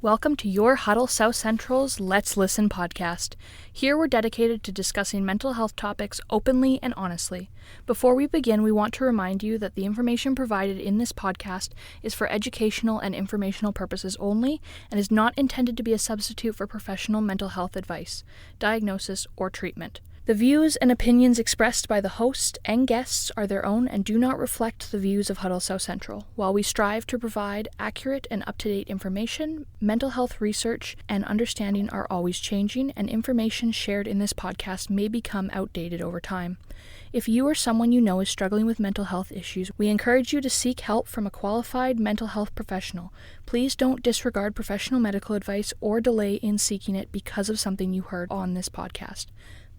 Welcome to your Huddle South Central's Let's Listen podcast. Here we're dedicated to discussing mental health topics openly and honestly. Before we begin, we want to remind you that the information provided in this podcast is for educational and informational purposes only and is not intended to be a substitute for professional mental health advice, diagnosis, or treatment. The views and opinions expressed by the host and guests are their own and do not reflect the views of Huddle South Central. While we strive to provide accurate and up-to-date information, mental health research and understanding are always changing, and information shared in this podcast may become outdated over time. If you or someone you know is struggling with mental health issues, we encourage you to seek help from a qualified mental health professional. Please don't disregard professional medical advice or delay in seeking it because of something you heard on this podcast.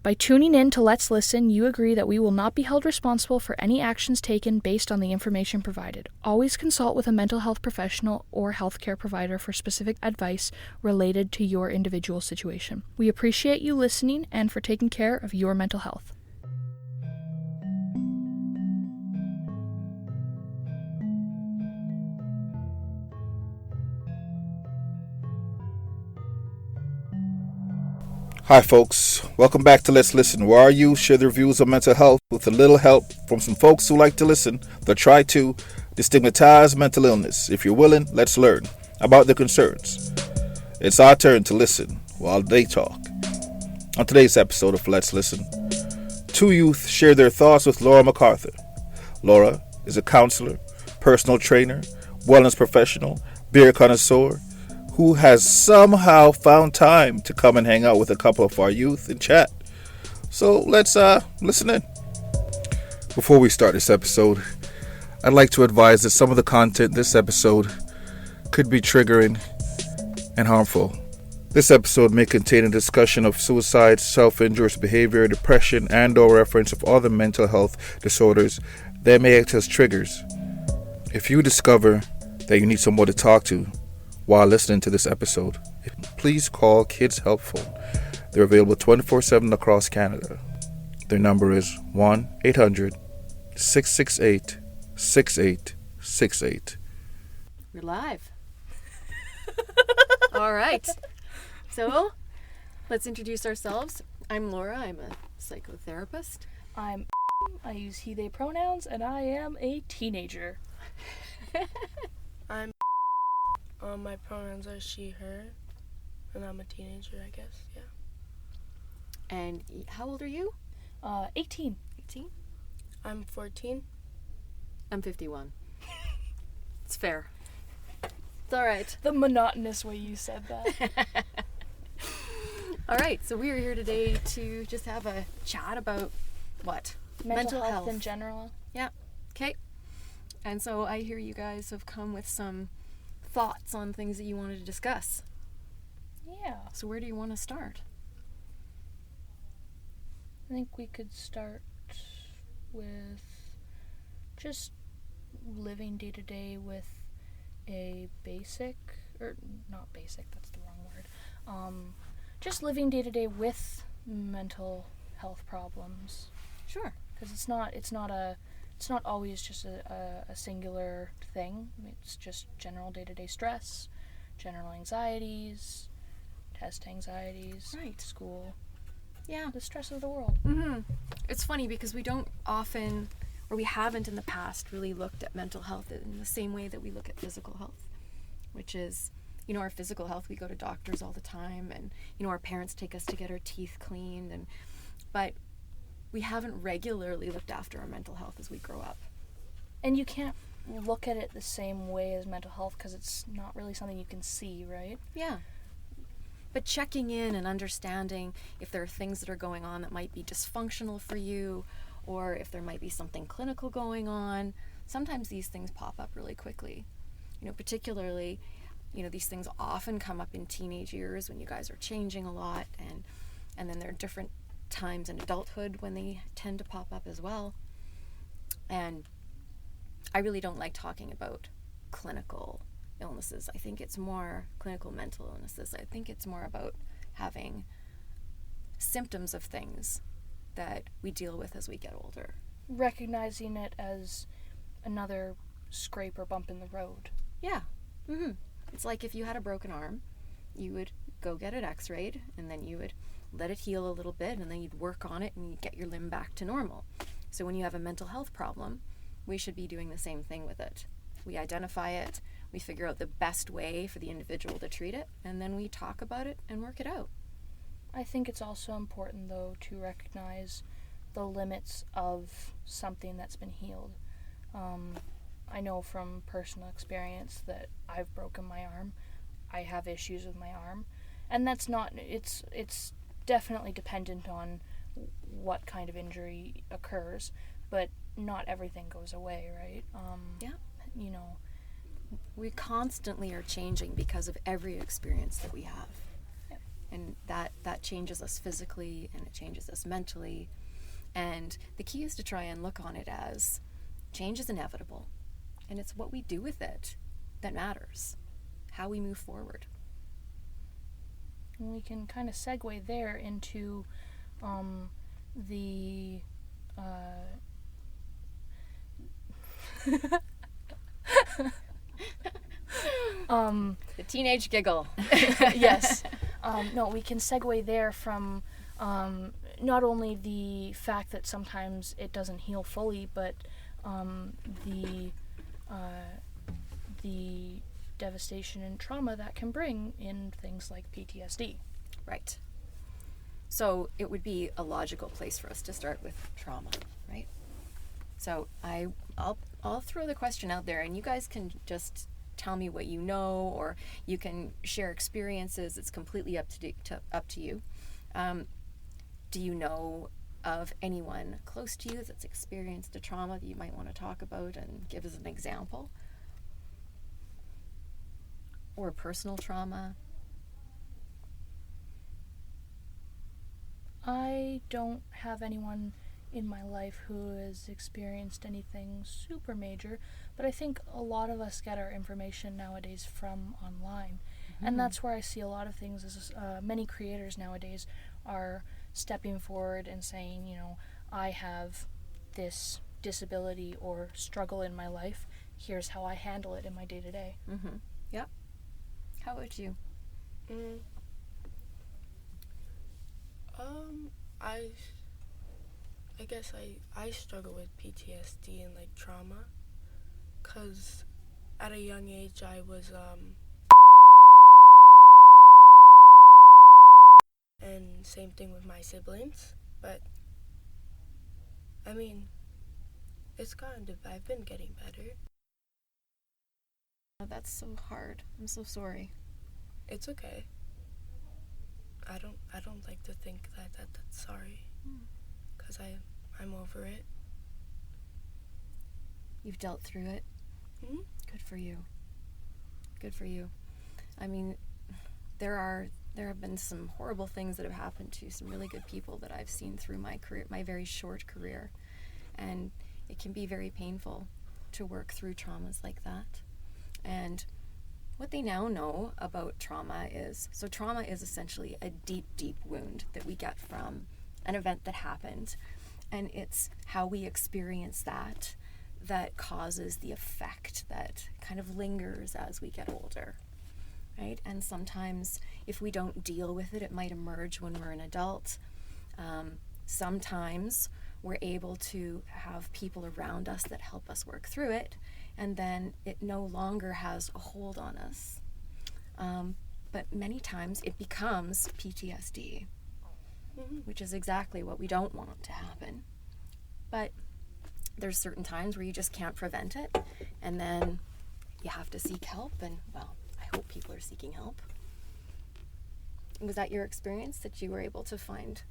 By tuning in to Let's Listen, you agree that we will not be held responsible for any actions taken based on the information provided. Always consult with a mental health professional or healthcare provider for specific advice related to your individual situation. We appreciate you listening and for taking care of your mental health. Hi folks, welcome back to Let's Listen, where you share the reviews of mental health with a little help from some folks who like to listen, that try to destigmatize mental illness. If you're willing, let's learn about their concerns. It's our turn to listen while they talk. On today's episode of Let's Listen, two youth share their thoughts with Laura Mcarthur. Laura is a counselor, personal trainer, wellness professional, beer connoisseur, who has somehow found time to come and hang out with a couple of our youth and chat. So let's listen in. Before we start this episode, I'd like to advise that some of the content in this episode could be triggering and harmful. This episode may contain a discussion of suicide, self-injurious behavior, depression, and/or reference of other mental health disorders that may act as triggers. If you discover that you need someone to talk to while listening to this episode, please call Kids Help Phone. They're available 24/7 across Canada. Their number is 1-800-668-6868. We're live. All right. So, let's introduce ourselves. I'm Laura. I'm a psychotherapist. I use he, they pronouns, and I am a teenager. I'm my pronouns are she, her, and I'm a teenager, I guess, yeah. And how old are you? 18. 18? I'm 14. I'm 51. It's fair. It's all right. The monotonous way you said that. All right, so we are here today to just have a chat about what? Mental health in general. Yeah, okay. And so I hear you guys have come with some thoughts on things that you wanted to discuss. Yeah. So where do you want to start? I think we could start with just living day to day with a basic, or not basic, that's the wrong word. Just living day to day with mental health problems. Sure. Because it's not always just a singular thing. It's just general day-to-day stress, general anxieties, test anxieties, right, school. Yeah. The stress of the world. Mm-hmm. It's funny because we don't often, or we haven't in the past, really looked at mental health in the same way that we look at physical health, which is, our physical health, we go to doctors all the time, and, our parents take us to get our teeth cleaned, but we haven't regularly looked after our mental health as we grow up. And you can't look at it the same way as mental health because it's not really something you can see, right? Yeah. But checking in and understanding if there are things that are going on that might be dysfunctional for you, or if there might be something clinical going on, sometimes these things pop up really quickly. Particularly, these things often come up in teenage years when you guys are changing a lot, and then there are different times in adulthood when they tend to pop up as well. And I really don't like talking about clinical illnesses. I think it's more clinical mental illnesses. I think it's more about having symptoms of things that we deal with as we get older. Recognizing it as another scrape or bump in the road. Yeah. Mm-hmm. It's like if you had a broken arm you would go get it x-rayed, and then you would let it heal a little bit, and then you'd work on it and you'd get your limb back to normal. So when you have a mental health problem, we should be doing the same thing with it. We identify it, we figure out the best way for the individual to treat it, and then we talk about it and work it out. I think it's also important, though, to recognize the limits of something that's been healed. I know from personal experience that I've broken my arm. I have issues with my arm. And that's not, it's definitely dependent on what kind of injury occurs, but not everything goes away, right? Yeah. You know, We constantly are changing because of every experience that we have. Yep. And that changes us physically, and it changes us mentally. And the key is to try and look on it as change is inevitable. And it's what we do with it that matters, how we move forward. and we can kind of segue there into the The teenage giggle. yes. No, we can segue there from not only the fact that sometimes it doesn't heal fully, but the devastation and trauma that can bring in things like PTSD. Right. So it would be a logical place for us to start with trauma, right? So I'll throw the question out there, and you guys can just tell me what you know, or you can share experiences. It's completely up to you. Do you know of anyone close to you that's experienced a trauma that you might want to talk about and give as an example? Or personal trauma? I don't have anyone in my life who has experienced anything super major, but I think a lot of us get our information nowadays from online. And that's where I see a lot of things is many creators nowadays are stepping forward and saying, you know, I have this disability or struggle in my life. Here's how I handle it in my day-to-day. Mm-hmm. Yep. How about you? I guess I struggle with PTSD and like trauma, cause at a young age I was and same thing with my siblings, but I mean I've been getting better. Oh, that's so hard. I'm so sorry. It's okay. I don't like to think that's sorry, cause I'm over it. You've dealt through it. Mm-hmm. Good for you. Good for you. I mean, there have been some horrible things that have happened to some really good people that I've seen through my career, my very short career, and it can be very painful to work through traumas like that. And what they now know about trauma is essentially a deep, deep wound that we get from an event that happened, and it's how we experience that causes the effect that kind of lingers as we get older, right? And sometimes if we don't deal with it, it might emerge when we're an adult. Sometimes we're able to have people around us that help us work through it, and then it no longer has a hold on us. But many times it becomes PTSD, which is exactly what we don't want to happen. But there's certain times where you just can't prevent it, and then you have to seek help, and, well, I hope people are seeking help. Was that your experience, that you were able to find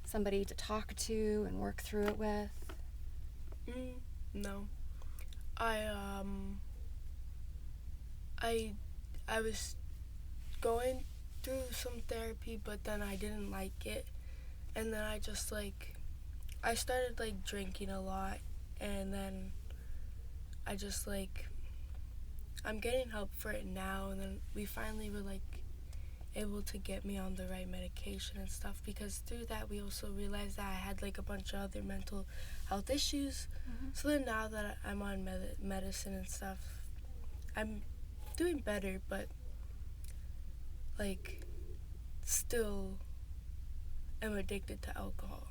somebody to talk to and work through it with? No. I was going through some therapy, but then I didn't like it, and then I started like drinking a lot, and then I'm getting help for it now, and then we finally were like able to get me on the right medication and stuff, because through that we also realized that I had like a bunch of other mental health issues. So then now that I'm on medicine and stuff, I'm doing better, but like, still am addicted to alcohol.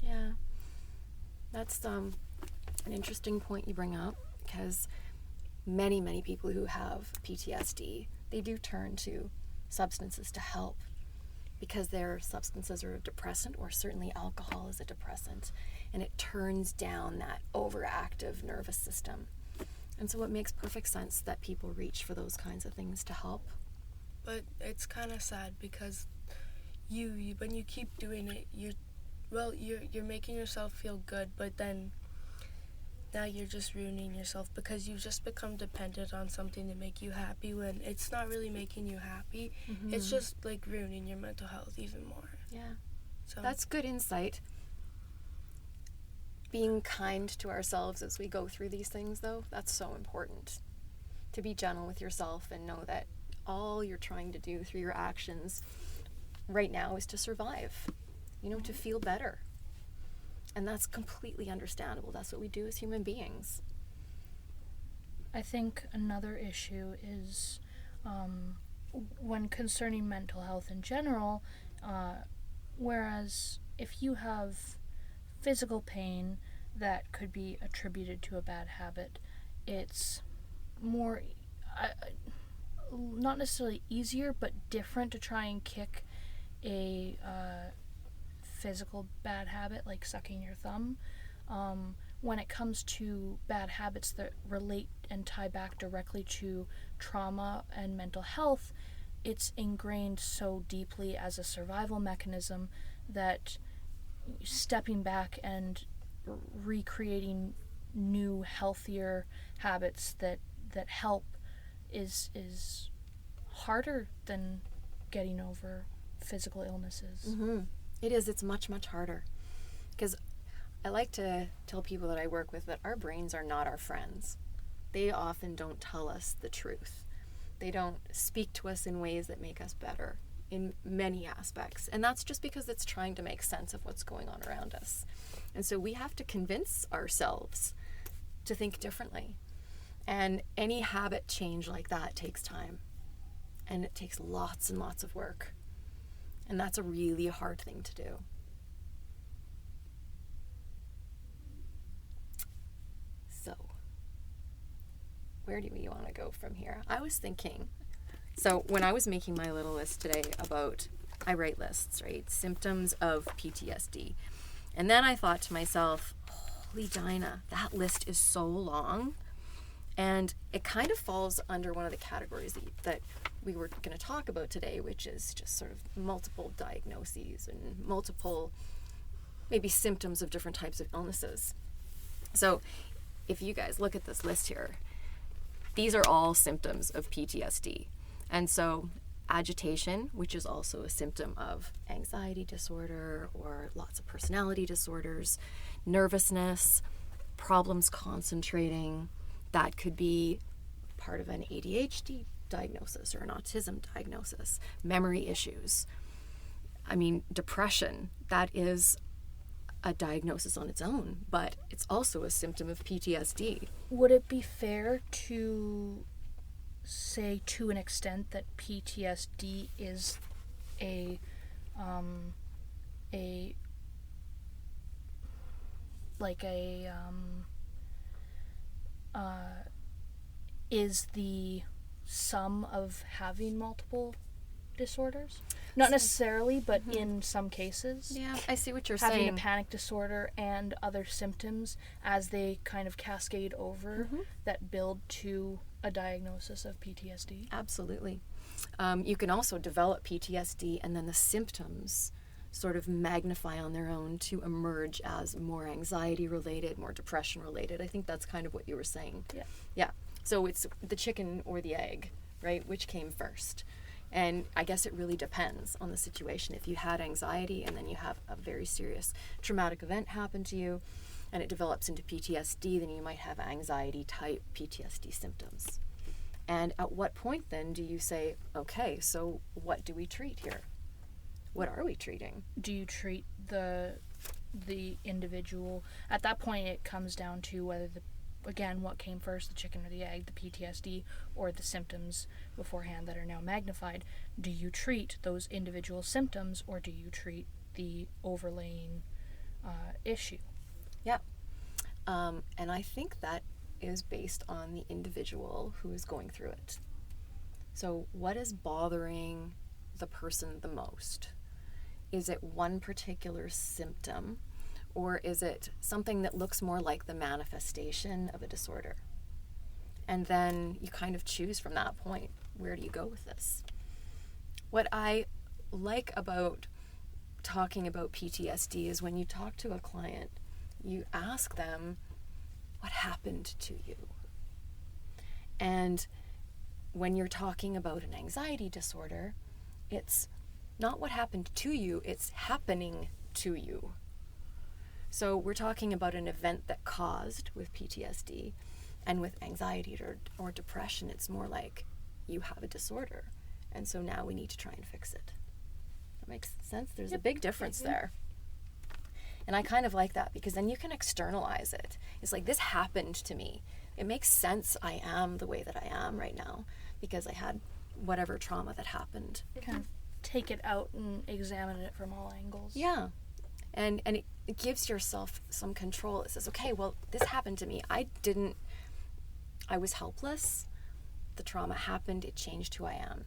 Yeah. That's an interesting point you bring up, because many people who have PTSD, they do turn to substances to help, because their substances are a depressant, or certainly alcohol is a depressant, and it turns down that overactive nervous system. And so it makes perfect sense that people reach for those kinds of things to help. But it's kind of sad, because you when you keep doing it, you're making yourself feel good, but then now you're just ruining yourself, because you've just become dependent on something to make you happy when it's not really making you happy. Mm-hmm. It's just like ruining your mental health even more. Yeah. So That's good insight. Being kind to ourselves as we go through these things, though, that's so important. To be gentle with yourself and know that all you're trying to do through your actions right now is to survive, to feel better. And that's completely understandable. That's what we do as human beings. I think another issue is when concerning mental health in general, whereas if you have physical pain that could be attributed to a bad habit, it's more, not necessarily easier, but different to try and kick a physical bad habit like sucking your thumb. When it comes to bad habits that relate and tie back directly to trauma and mental health, it's ingrained so deeply as a survival mechanism that stepping back and recreating new, healthier habits that help is harder than getting over physical illnesses. Mm-hmm. It is. It's much harder. Because I like to tell people that I work with that our brains are not our friends. They often don't tell us the truth. They don't speak to us in ways that make us better in many aspects. And that's just because it's trying to make sense of what's going on around us. And so we have to convince ourselves to think differently. And any habit change like that takes time. And it takes lots and lots of work. And that's a really hard thing to do. So, where do we want to go from here? I was thinking, so when I was making my little list today about, I write lists, right? Symptoms of PTSD. And then I thought to myself, holy Dinah, that list is so long. And it kind of falls under one of the categories that we were going to talk about today, which is just sort of multiple diagnoses and multiple maybe symptoms of different types of illnesses. So if you guys look at this list here, these are all symptoms of PTSD. And so agitation, which is also a symptom of anxiety disorder or lots of personality disorders, nervousness, problems concentrating, that could be part of an ADHD diagnosis or an autism diagnosis, memory issues. I mean, depression, that is a diagnosis on its own, but it's also a symptom of PTSD. Would it be fair to say to an extent that PTSD is is the sum of having multiple disorders? Not necessarily, but in some cases. Yeah, I see what you're having saying. a panic disorder and other symptoms as they kind of cascade over that build to a diagnosis of PTSD. Absolutely. You can also develop PTSD and then the symptoms sort of magnify on their own to emerge as more anxiety related, more depression related. I think that's kind of what you were saying. Yeah. So it's the chicken or the egg, right? Which came first? And I guess it really depends on the situation. If you had anxiety and then you have a very serious traumatic event happen to you and it develops into PTSD, then you might have anxiety type PTSD symptoms. And at what point then do you say, okay, so what do we treat here? What are we treating? Do you treat the individual? At that point, it comes down to whether again, what came first, the chicken or the egg, the PTSD or the symptoms beforehand that are now magnified? Do you treat those individual symptoms, or do you treat the overlaying issue? Yeah. And I think that is based on the individual who is going through it. So what is bothering the person the most? Is it one particular symptom, or is it something that looks more like the manifestation of a disorder? And then you kind of choose from that point, where do you go with this? What I like about talking about PTSD is when you talk to a client, you ask them, what happened to you? And when you're talking about an anxiety disorder, it's not what happened to you, it's happening to you. So we're talking about an event that caused with PTSD, and with anxiety or depression, it's more like you have a disorder, and so now we need to try and fix it. That makes sense? There's a big difference there. And I kind of like that, because then you can externalize it. It's like, this happened to me. It makes sense I am the way that I am right now because I had whatever trauma that happened. Kind of take it out and examine it from all angles. Yeah. And it gives yourself some control. It says, okay, well, this happened to me. I was helpless. The trauma happened. It changed who I am.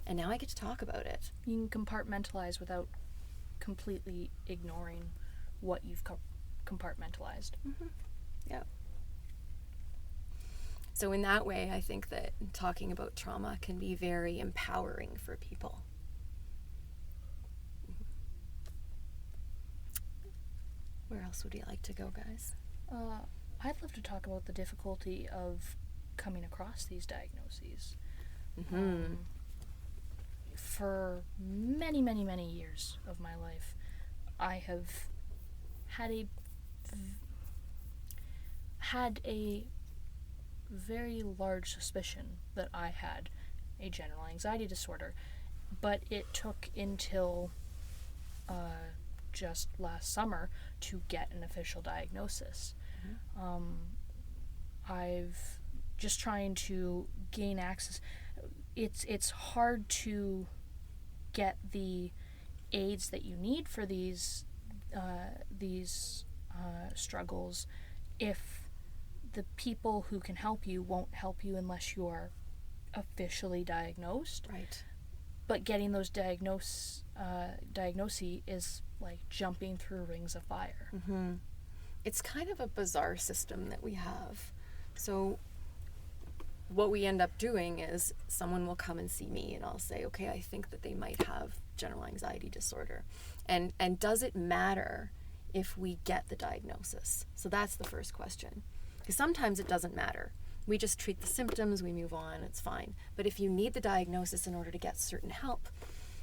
And now I get to talk about it. You can compartmentalize without completely ignoring what you've compartmentalized. Mm-hmm. Yeah. So in that way, I think that talking about trauma can be very empowering for people. Where else would you like to go, guys? I'd love to talk about the difficulty of coming across these diagnoses. Mm-hmm. For many, many, many years of my life, I have had a very large suspicion that I had a general anxiety disorder, but it took until just last summer to get an official diagnosis. Mm-hmm. I've just trying to gain access. It's hard to get the aids that you need for these struggles if the people who can help you won't help you unless you are officially diagnosed. Right. But getting those diagnoses is like jumping through rings of fire. Mm-hmm. It's kind of a bizarre system that we have. So what we end up doing is someone will come and see me and I'll say, okay, I think that they might have general anxiety disorder. And does it matter if we get the diagnosis? So that's the first question. Because sometimes it doesn't matter. We just treat the symptoms, we move on, it's fine. But if you need the diagnosis in order to get certain help,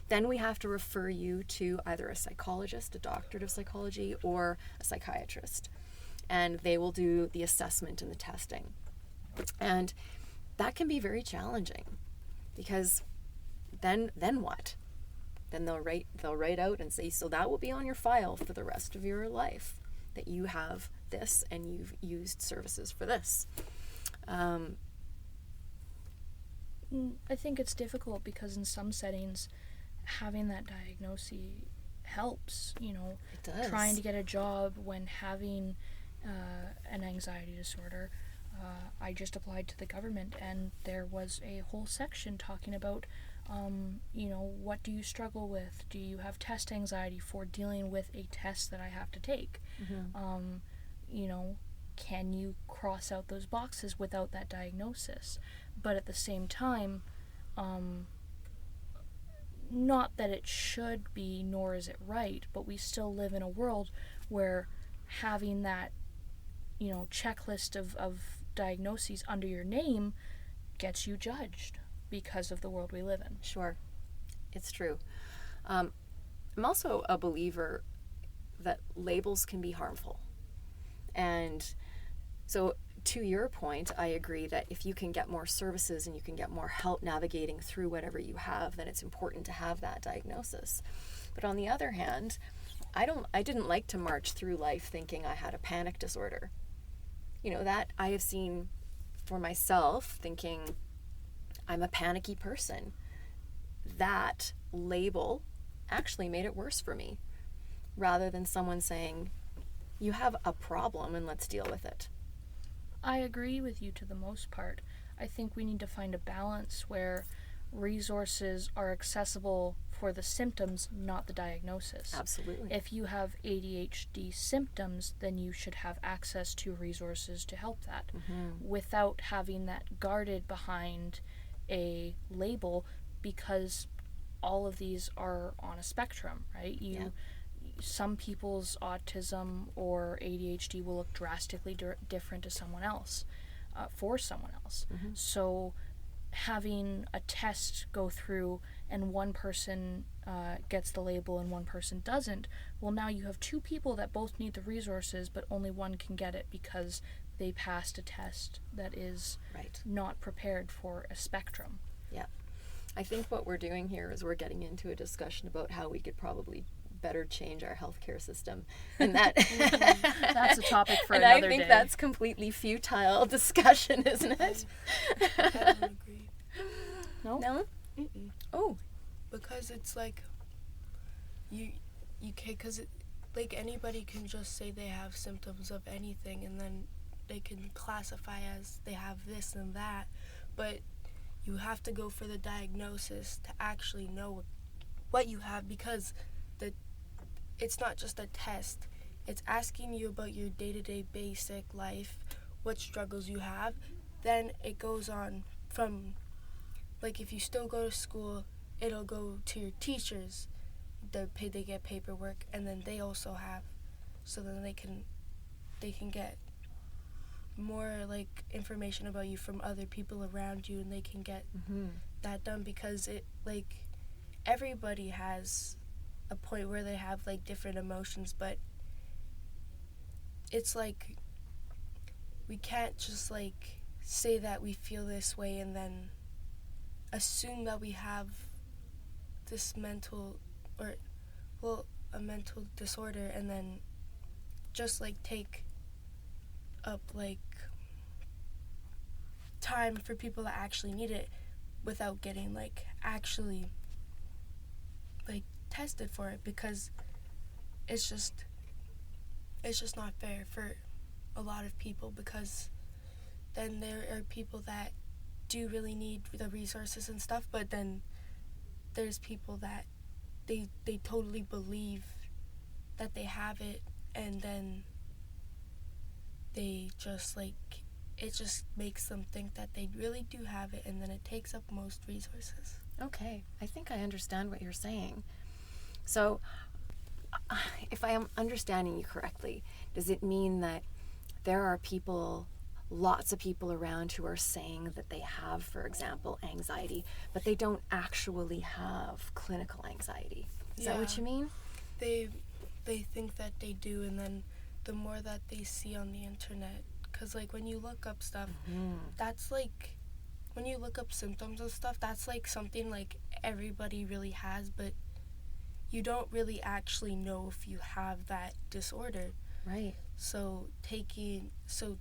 then we have to refer you to either a psychologist, a doctorate of psychology, or a psychiatrist. And they will do the assessment and the testing. And that can be very challenging, because then what? Then they'll write out and say, so that will be on your file for the rest of your life, that you have this and you've used services for this. I think it's difficult because in some settings, having that diagnosis helps. You know, it does. Trying to get a job when having an anxiety disorder. I just applied to the government, and there was a whole section talking about, what do you struggle with? Do you have test anxiety for dealing with a test that I have to take? Mm-hmm. Can you cross out those boxes without that diagnosis? But at the same time, not that it should be, nor is it right, but we still live in a world where having that, checklist of diagnoses under your name gets you judged because of the world we live in. Sure. It's true. I'm also a believer that labels can be harmful. And so to your point, I agree that if you can get more services and you can get more help navigating through whatever you have, then it's important to have that diagnosis. But on the other hand, I didn't like to march through life thinking I had a panic disorder. that I have seen for myself, thinking I'm a panicky person. That label actually made it worse for me, rather than someone saying, you have a problem and let's deal with it. I agree with you to the most part. I think we need to find a balance where resources are accessible for the symptoms, not the diagnosis. Absolutely. If you have ADHD symptoms, then you should have access to resources to help that without having that guarded behind a label, because all of these are on a spectrum, right? Some people's autism or ADHD will look drastically different to someone else, for someone else. So having a test go through and one person gets the label and one person doesn't, well, now you have two people that both need the resources, but only one can get it because they passed a test that is not prepared for a spectrum. Yeah. I think what we're doing here is we're getting into a discussion about how we could probably better change our healthcare system, and that that's a topic for and another day. I think that's completely futile discussion, isn't it? I don't agree. No? Mm-mm. Oh, Because it's like you can't, because like anybody can just say they have symptoms of anything, and then they can classify as they have this and that, but you have to go for the diagnosis to actually know what you have, because it's not just a test. It's asking you about your day-to-day basic life, what struggles you have. Then it goes on from, like, if you still go to school, it'll go to your teachers. They get paperwork, and then they also have, so then they can get more like information about you from other people around you, and they can get that done, because it, like, everybody has a point where they have like different emotions, but it's like we can't just like say that we feel this way and then assume that we have this mental a mental disorder, and then just like take up like time for people that actually need it without getting like actually like tested for it, because it's just not fair for a lot of people, because then there are people that do really need the resources and stuff, but then there's people that they totally believe that they have it, and then they just like, it just makes them think that they really do have it, and then it takes up most resources. okay. I think I understand what you're saying. So, if I am understanding you correctly, does it mean that there are lots of people around who are saying that they have, for example, anxiety, but they don't actually have clinical anxiety? Is that what you mean? They think that they do, and then the more that they see on the internet, because like when you look up stuff, that's like, when you look up symptoms and stuff, that's like something like everybody really has, but you don't really actually know if you have that disorder. Right. So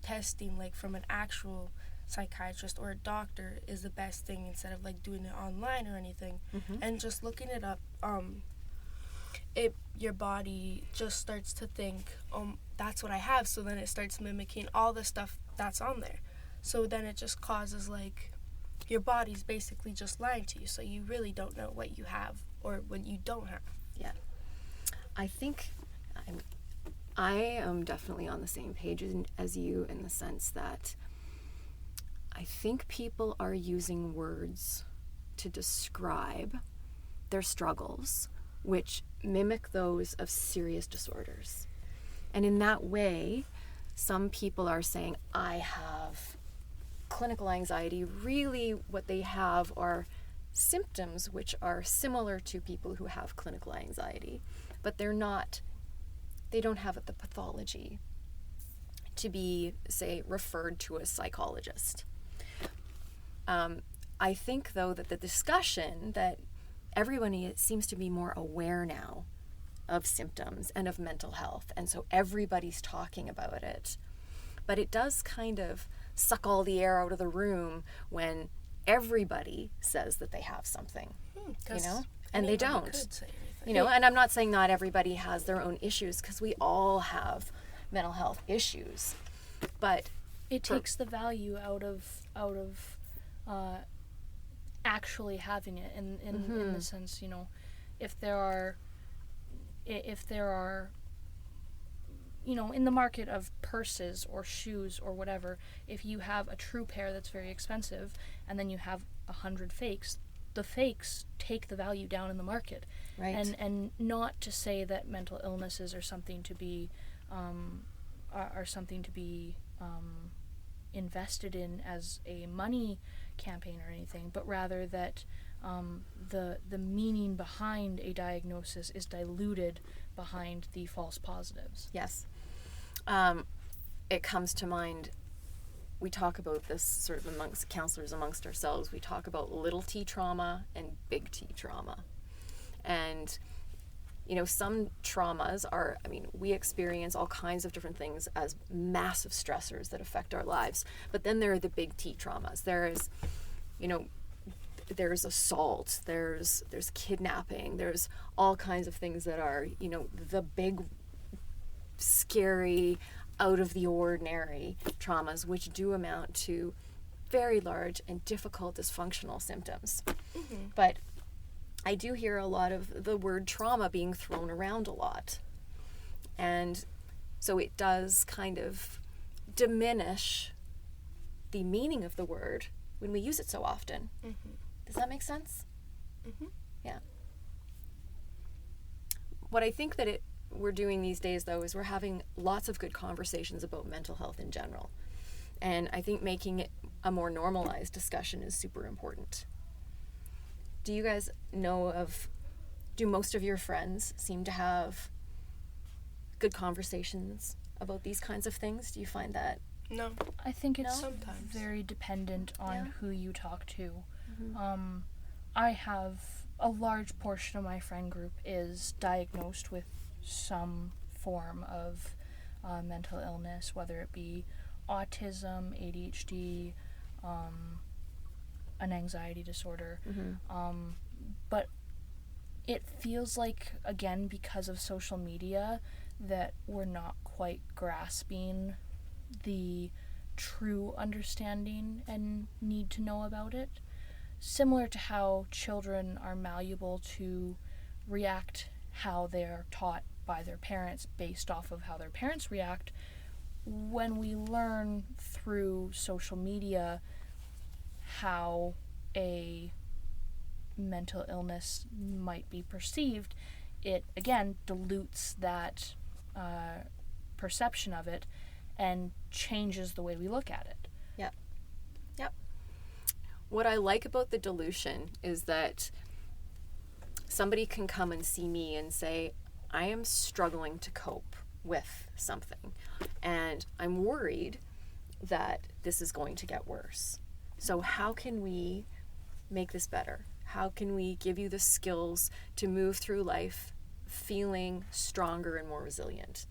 testing like from an actual psychiatrist or a doctor is the best thing, instead of like doing it online or anything. And just looking it up, your body just starts to think, that's what I have, so then it starts mimicking all the stuff that's on there. So then it just causes like, your body's basically just lying to you, so you really don't know what you have or what you don't have. Yeah. I think I am definitely on the same page as you, in the sense that I think people are using words to describe their struggles, which mimic those of serious disorders. And in that way, some people are saying, I have clinical anxiety. Really, what they have are symptoms which are similar to people who have clinical anxiety, but they don't have the pathology to be, say, referred to a psychologist. I think, though, that the discussion that everybody seems to be more aware now of symptoms and of mental health, and so everybody's talking about it. But it does kind of suck all the air out of the room when everybody says that they have something, you know, and they don't. Could say anything. You know, and I'm not saying not everybody has their own issues, because we all have mental health issues, but it takes the value out of actually having it in the sense, you know, if there are you know, in the market of purses or shoes or whatever, if you have a true pair that's very expensive and then you have 100 fakes, the fakes take the value down in the market. Right. And not to say that mental illnesses are something to be invested in as a money campaign or anything, but rather that the meaning behind a diagnosis is diluted behind the false positives. Yes. It comes to mind, we talk about this sort of amongst counselors, amongst ourselves. We talk about little t trauma and big T trauma. And, you know, some traumas are, I mean, we experience all kinds of different things as massive stressors that affect our lives. But then there are the big T traumas. There is, you know, there's assault, there's kidnapping, there's all kinds of things that are, you know, the big, scary, out of the ordinary traumas, which do amount to very large and difficult dysfunctional symptoms. But I do hear a lot of the word trauma being thrown around a lot. And so it does kind of diminish the meaning of the word when we use it so often. Does that make sense? Yeah. What I think that we're doing these days, though, is we're having lots of good conversations about mental health in general. And I think making it a more normalized discussion is super important. Do you guys know do most of your friends seem to have good conversations about these kinds of things? Do you find that? No. I think it's Sometimes. very dependent on who you talk to. I have a large portion of my friend group is diagnosed with some form of mental illness, whether it be autism, ADHD, an anxiety disorder. But it feels like, again, because of social media, that we're not quite grasping the true understanding and need to know about it. Similar to how children are malleable to react how they're taught by their parents based off of how their parents react, when we learn through social media how a mental illness might be perceived, it again dilutes that perception of it and changes the way we look at it. Yep. What I like about the dilution is that somebody can come and see me and say, I am struggling to cope with something, and I'm worried that this is going to get worse. So how can we make this better? How can we give you the skills to move through life feeling stronger and more resilient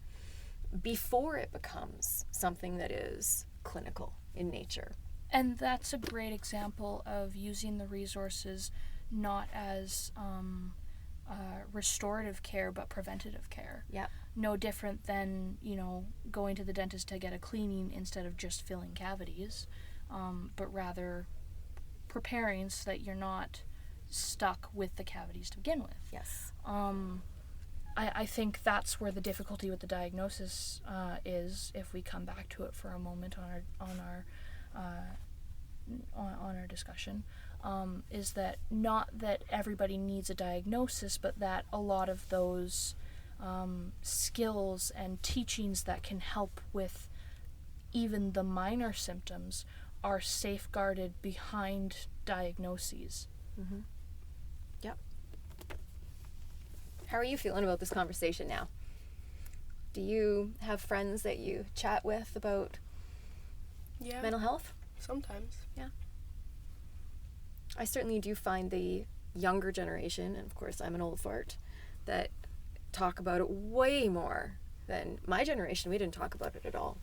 before it becomes something that is clinical in nature? And that's a great example of using the resources not as restorative care, but preventative care. Yeah. No different than, you know, going to the dentist to get a cleaning instead of just filling cavities, but rather preparing so that you're not stuck with the cavities to begin with. Yes. I think that's where the difficulty with the diagnosis is, if we come back to it for a moment on our discussion, is that not that everybody needs a diagnosis, but that a lot of those skills and teachings that can help with even the minor symptoms are safeguarded behind diagnoses. Yep. How are you feeling about this conversation now? Do you have friends that you chat with about mental health? Sometimes. Yeah. I certainly do find the younger generation, and of course I'm an old fart, that talk about it way more than my generation. We didn't talk about it at all.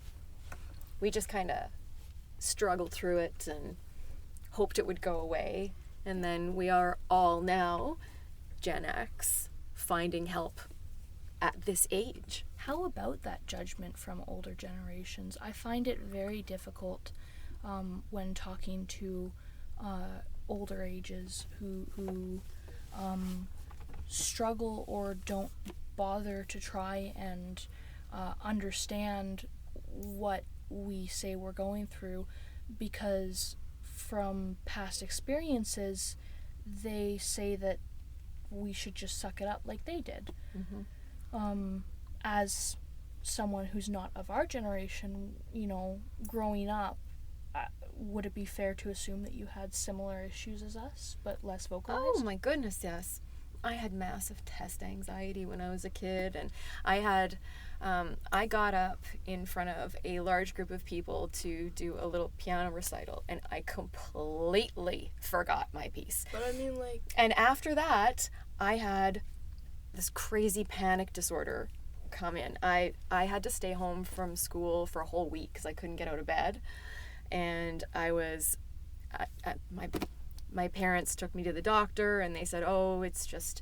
we just kind of struggled through it and hoped it would go away. And then we are all now Gen X finding help at this age. How about that judgment from older generations? I find it very difficult when talking to older ages who struggle or don't bother to try and understand what we say we're going through, because from past experiences they say that we should just suck it up like they did. As someone who's not of our generation, growing up, would it be fair to assume that you had similar issues as us, but less vocalized? Oh my goodness, yes. I had massive test anxiety when I was a kid, and I got up in front of a large group of people to do a little piano recital, and I completely forgot my piece. But I mean, like... And after that, I had this crazy panic disorder come in. I had to stay home from school for a whole week because I couldn't get out of bed. And I was... My parents took me to the doctor, and they said, oh, it's just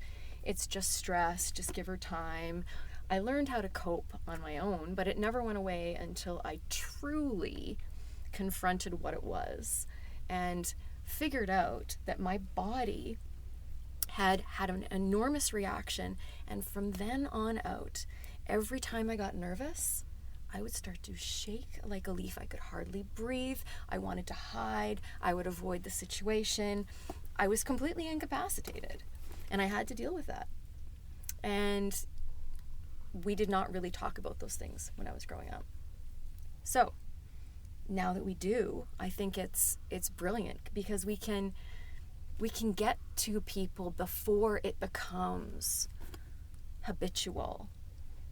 stress, just give her time. I learned how to cope on my own, but it never went away until I truly confronted what it was and figured out that my body had an enormous reaction. And from then on out, every time I got nervous, I would start to shake like a leaf. I could hardly breathe. I wanted to hide. I would avoid the situation. I was completely incapacitated, and I had to deal with that. And we did not really talk about those things when I was growing up. So now that we do, I think it's brilliant, because we can get to people before it becomes habitual,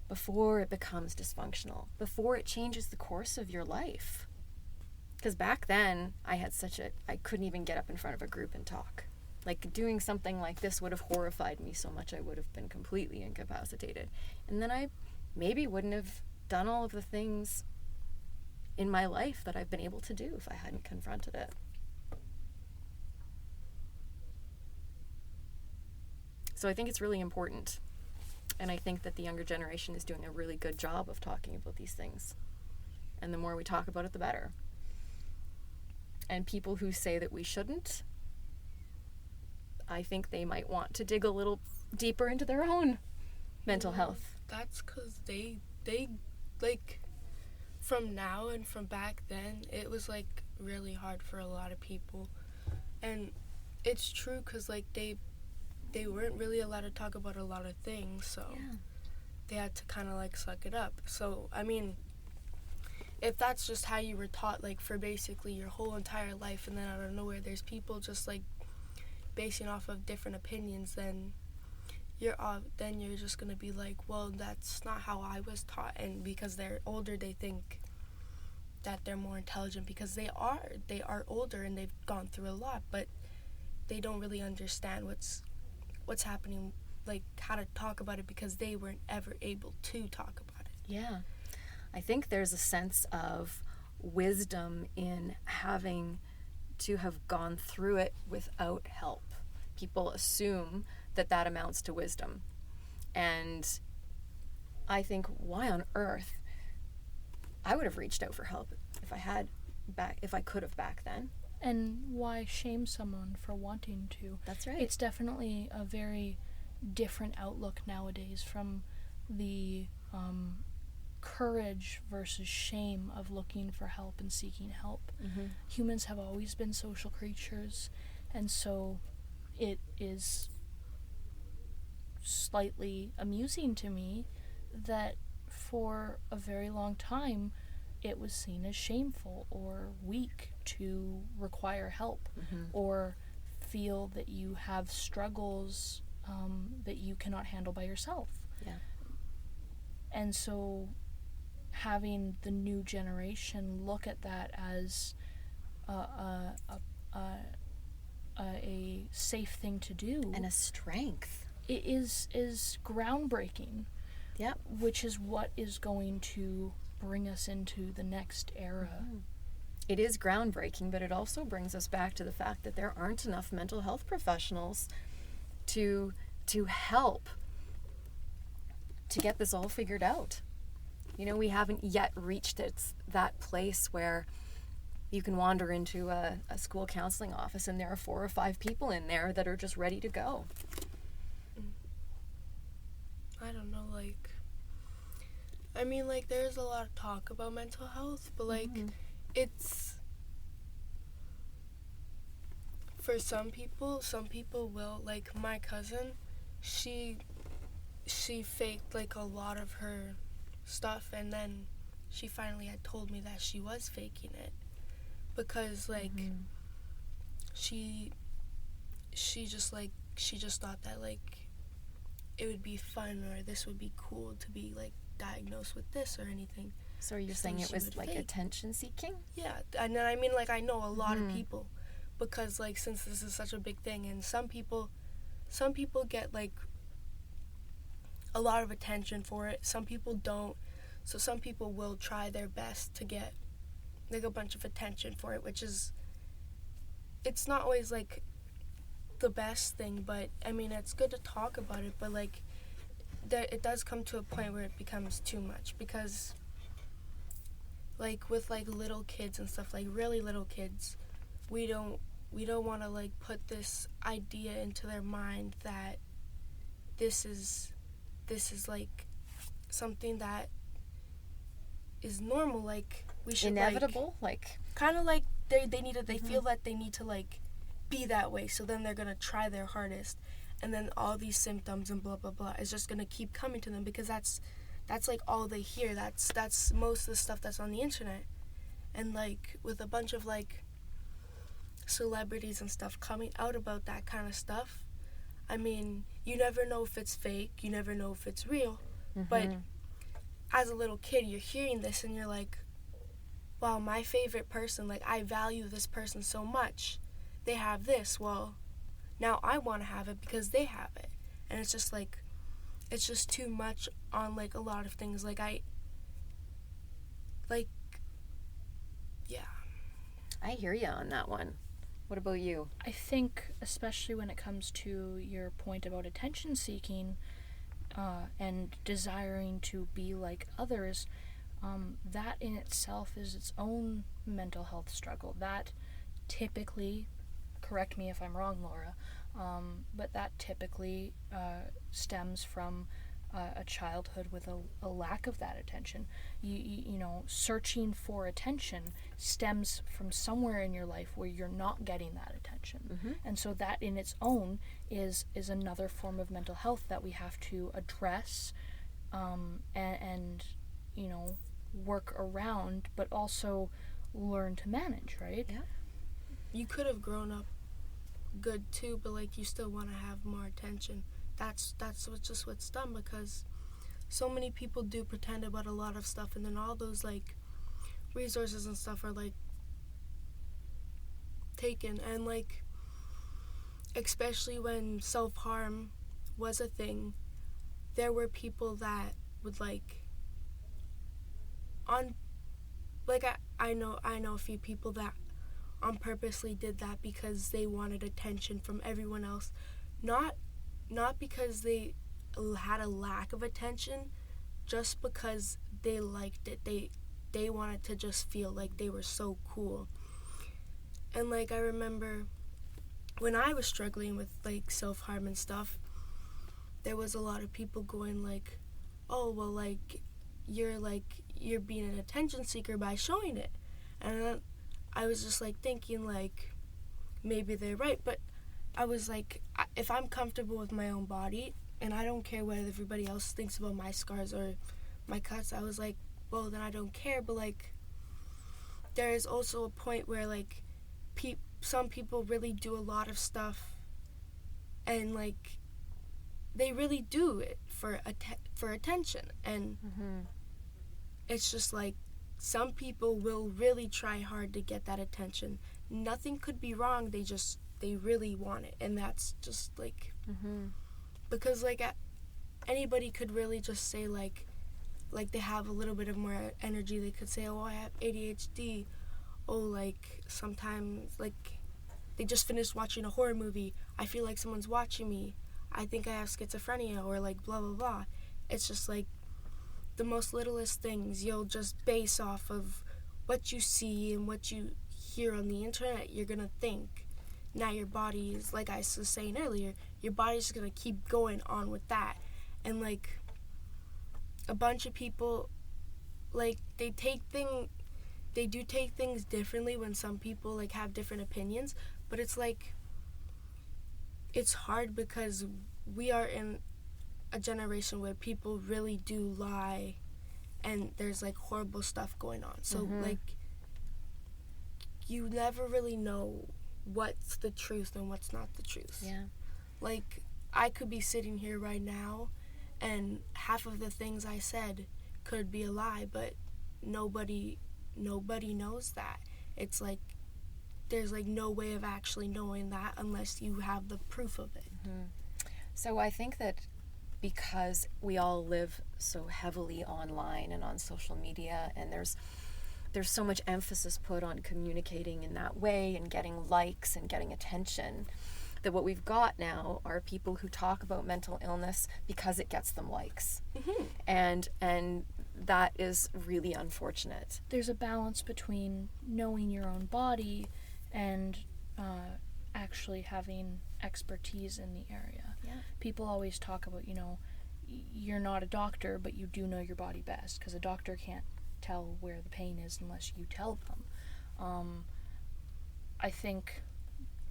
before it becomes dysfunctional, before it changes the course of your life. Because back then, I couldn't even get up in front of a group and talk. Like, doing something like this would have horrified me so much I would have been completely incapacitated. And then I maybe wouldn't have done all of the things in my life that I've been able to do if I hadn't confronted it. So I think it's really important. And I think that the younger generation is doing a really good job of talking about these things. And the more we talk about it, the better. And people who say that we shouldn't, I think they might want to dig a little deeper into their own mental health. That's because they like, from now and from back then, it was, like, really hard for a lot of people. And it's true, because, like, they weren't really allowed to talk about a lot of things, so they had to kind of, like, suck it up. So, I mean, if that's just how you were taught, like, for basically your whole entire life, and then out of nowhere there's people just, like, basing off of different opinions, then you're just gonna be like, well, that's not how I was taught. And because they're older, they think that they're more intelligent, because they are older and they've gone through a lot, but they don't really understand what's happening, like, how to talk about it, because they weren't ever able to talk about it. Yeah. I think there's a sense of wisdom in having to have gone through it without help. People assume that amounts to wisdom. And I think, why on earth? I would have reached out for help if I could have back then. And why shame someone for wanting to? That's right. It's definitely a very different outlook nowadays from the courage versus shame of looking for help and seeking help. Mm-hmm. Humans have always been social creatures, and so it is slightly amusing to me that for a very long time it was seen as shameful or weak to require help, or feel that you have struggles that you cannot handle by yourself. Yeah. And so having the new generation look at that as a safe thing to do and a strength, it is groundbreaking. Yep. Which is what is going to bring us into the next era. It is groundbreaking, but it also brings us back to the fact that there aren't enough mental health professionals to help to get this all figured out. You know, we haven't yet reached that place where you can wander into a school counseling office and there are 4 or 5 people in there that are just ready to go. I don't know, like, I mean, like, there's a lot of talk about mental health, but, like, it's, for some people will, like, my cousin, she faked, like, a lot of her stuff, and then she finally had told me that she was faking it, because, like, she just thought that, like, it would be fun or this would be cool to be, like, diagnosed with this or anything. So are you saying it was like attention seeking? Yeah, and then I mean, like, I know a lot of people, because, like, since this is such a big thing, and some people get, like, a lot of attention for it, some people don't, so some people will try their best to get, like, a bunch of attention for it, which is, it's not always, like, the best thing, but I mean, it's good to talk about it, but, like, it does come to a point where it becomes too much, because, like, with, like, little kids and stuff, like, really little kids, we don't want to, like, put this idea into their mind that this is like something that is normal, like, we should, inevitable, like kind of like they feel that they need to, like, be that way, so then they're gonna try their hardest, and then all these symptoms and blah blah blah is just gonna keep coming to them, because that's like all they hear. That's most of the stuff that's on the internet, and, like, with a bunch of, like, celebrities and stuff coming out about that kind of stuff, I mean, you never know if it's fake, you never know if it's real, but as a little kid, you're hearing this and you're like, wow, my favorite person, like, I value this person so much, they have this, well, now I want to have it because they have it. And it's just, like, it's just too much on, like, a lot of things. Like, yeah. I hear you on that one. What about you? I think, especially when it comes to your point about attention seeking and desiring to be like others, that in itself is its own mental health struggle. That typically, correct me if I'm wrong, Laura, but that typically stems from a childhood with a lack of that attention. You know, searching for attention stems from somewhere in your life where you're not getting that attention. And so that in its own is another form of mental health that we have to address and you know, work around, but also learn to manage, right? Yeah. You could have grown up good too, but, like, you still want to have more attention. That's what's done, because so many people do pretend about a lot of stuff, and then all those, like, resources and stuff are, like, taken. And, like, especially when self-harm was a thing, there were people that would, like, I know a few people that on purposely did that because they wanted attention from everyone else, not because they had a lack of attention, just because they liked it. They wanted to just feel like they were so cool. And, like, I remember when I was struggling with, like, self-harm and stuff, there was a lot of people going, like, oh, well, like, you're being an attention seeker by showing it. And then I was just, like, thinking, like, maybe they're right, but I was like, if I'm comfortable with my own body and I don't care what everybody else thinks about my scars or my cuts, I was like, well, then I don't care. But, like, there is also a point where, like, some people really do a lot of stuff, and, like, they really do it for attention, and it's just, like, some people will really try hard to get that attention. Nothing could be wrong, they really want it, and that's just, like, because, like, anybody could really just say, like, like they have a little bit of more energy. They could say, oh, I have ADHD. Oh, like sometimes like they just finished watching a horror movie. I feel like someone's watching me. I think I have schizophrenia, or like blah blah blah. It's just like the most littlest things you'll just base off of what you see and what you hear on the internet. You're gonna think. Now your body is, like I was saying earlier, your body's just gonna keep going on with that. And like a bunch of people, like they do take things differently when some people like have different opinions, but it's like it's hard because we are in a generation where people really do lie and there's like horrible stuff going on. So like you never really know what's the truth and what's not the truth. Yeah. Like I could be sitting here right now and half of the things I said could be a lie, but nobody knows that. It's like there's like no way of actually knowing that unless you have the proof of it. So I think that because we all live so heavily online and on social media, and there's so much emphasis put on communicating in that way and getting likes and getting attention, that what we've got now are people who talk about mental illness because it gets them likes. And that is really unfortunate. There's a balance between knowing your own body and actually having expertise in the area. Yeah. People always talk about, you're not a doctor, but you do know your body best, because a doctor can't tell where the pain is unless you tell them. I think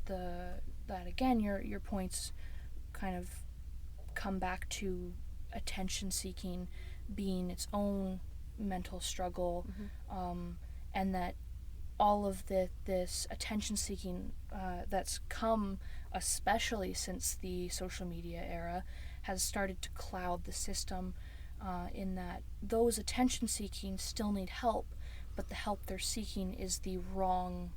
that again, your points kind of come back to attention seeking being its own mental struggle, and that all of this attention seeking that's come, especially since the social media era, has started to cloud the system, in that those attention seeking still need help, but the help they're seeking is the wrong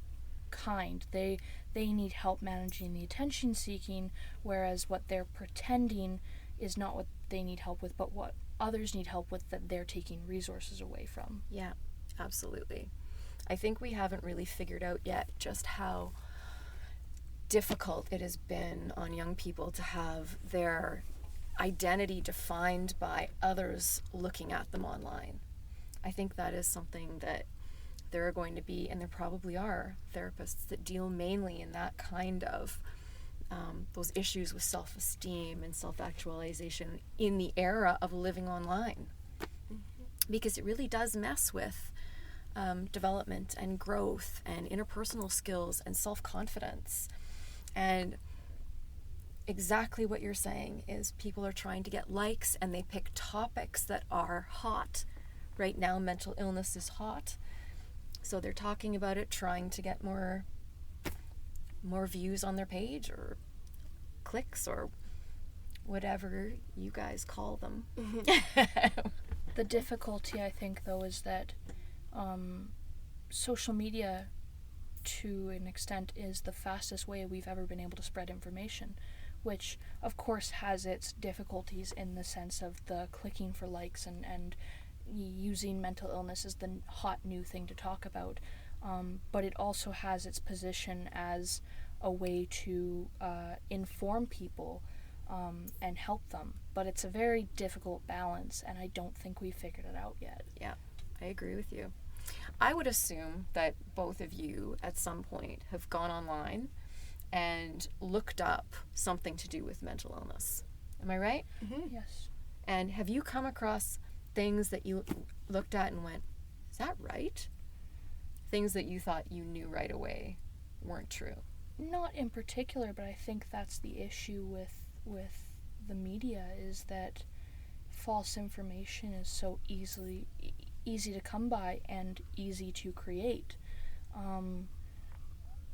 kind. They need help managing the attention seeking, whereas what they're pretending is not what they need help with, but what others need help with that they're taking resources away from. Yeah, absolutely. I think we haven't really figured out yet just how difficult it has been on young people to have their identity defined by others looking at them online. I think that is something that there are going to be, and there probably are, therapists that deal mainly in that kind of those issues with self-esteem and self-actualization in the era of living online, because it really does mess with development and growth and interpersonal skills and self-confidence. And exactly what you're saying is people are trying to get likes, and they pick topics that are hot. Right now, mental illness is hot, so they're talking about it, trying to get more views on their page, or clicks, or whatever you guys call them. The difficulty, I think, though, is that social media, to an extent, is the fastest way we've ever been able to spread information, which, of course, has its difficulties in the sense of the clicking for likes and using mental illness as the hot new thing to talk about. But it also has its position as a way to inform people and help them. But it's a very difficult balance, and I don't think we've figured it out yet. Yeah, I agree with you. I would assume that both of you at some point have gone online and looked up something to do with mental illness. Am I right? Yes. And have you come across things that you looked at and went, is that right? Things that you thought you knew right away weren't true? Not in particular, but I think that's the issue with the media, is that false information is so easy to come by and easy to create.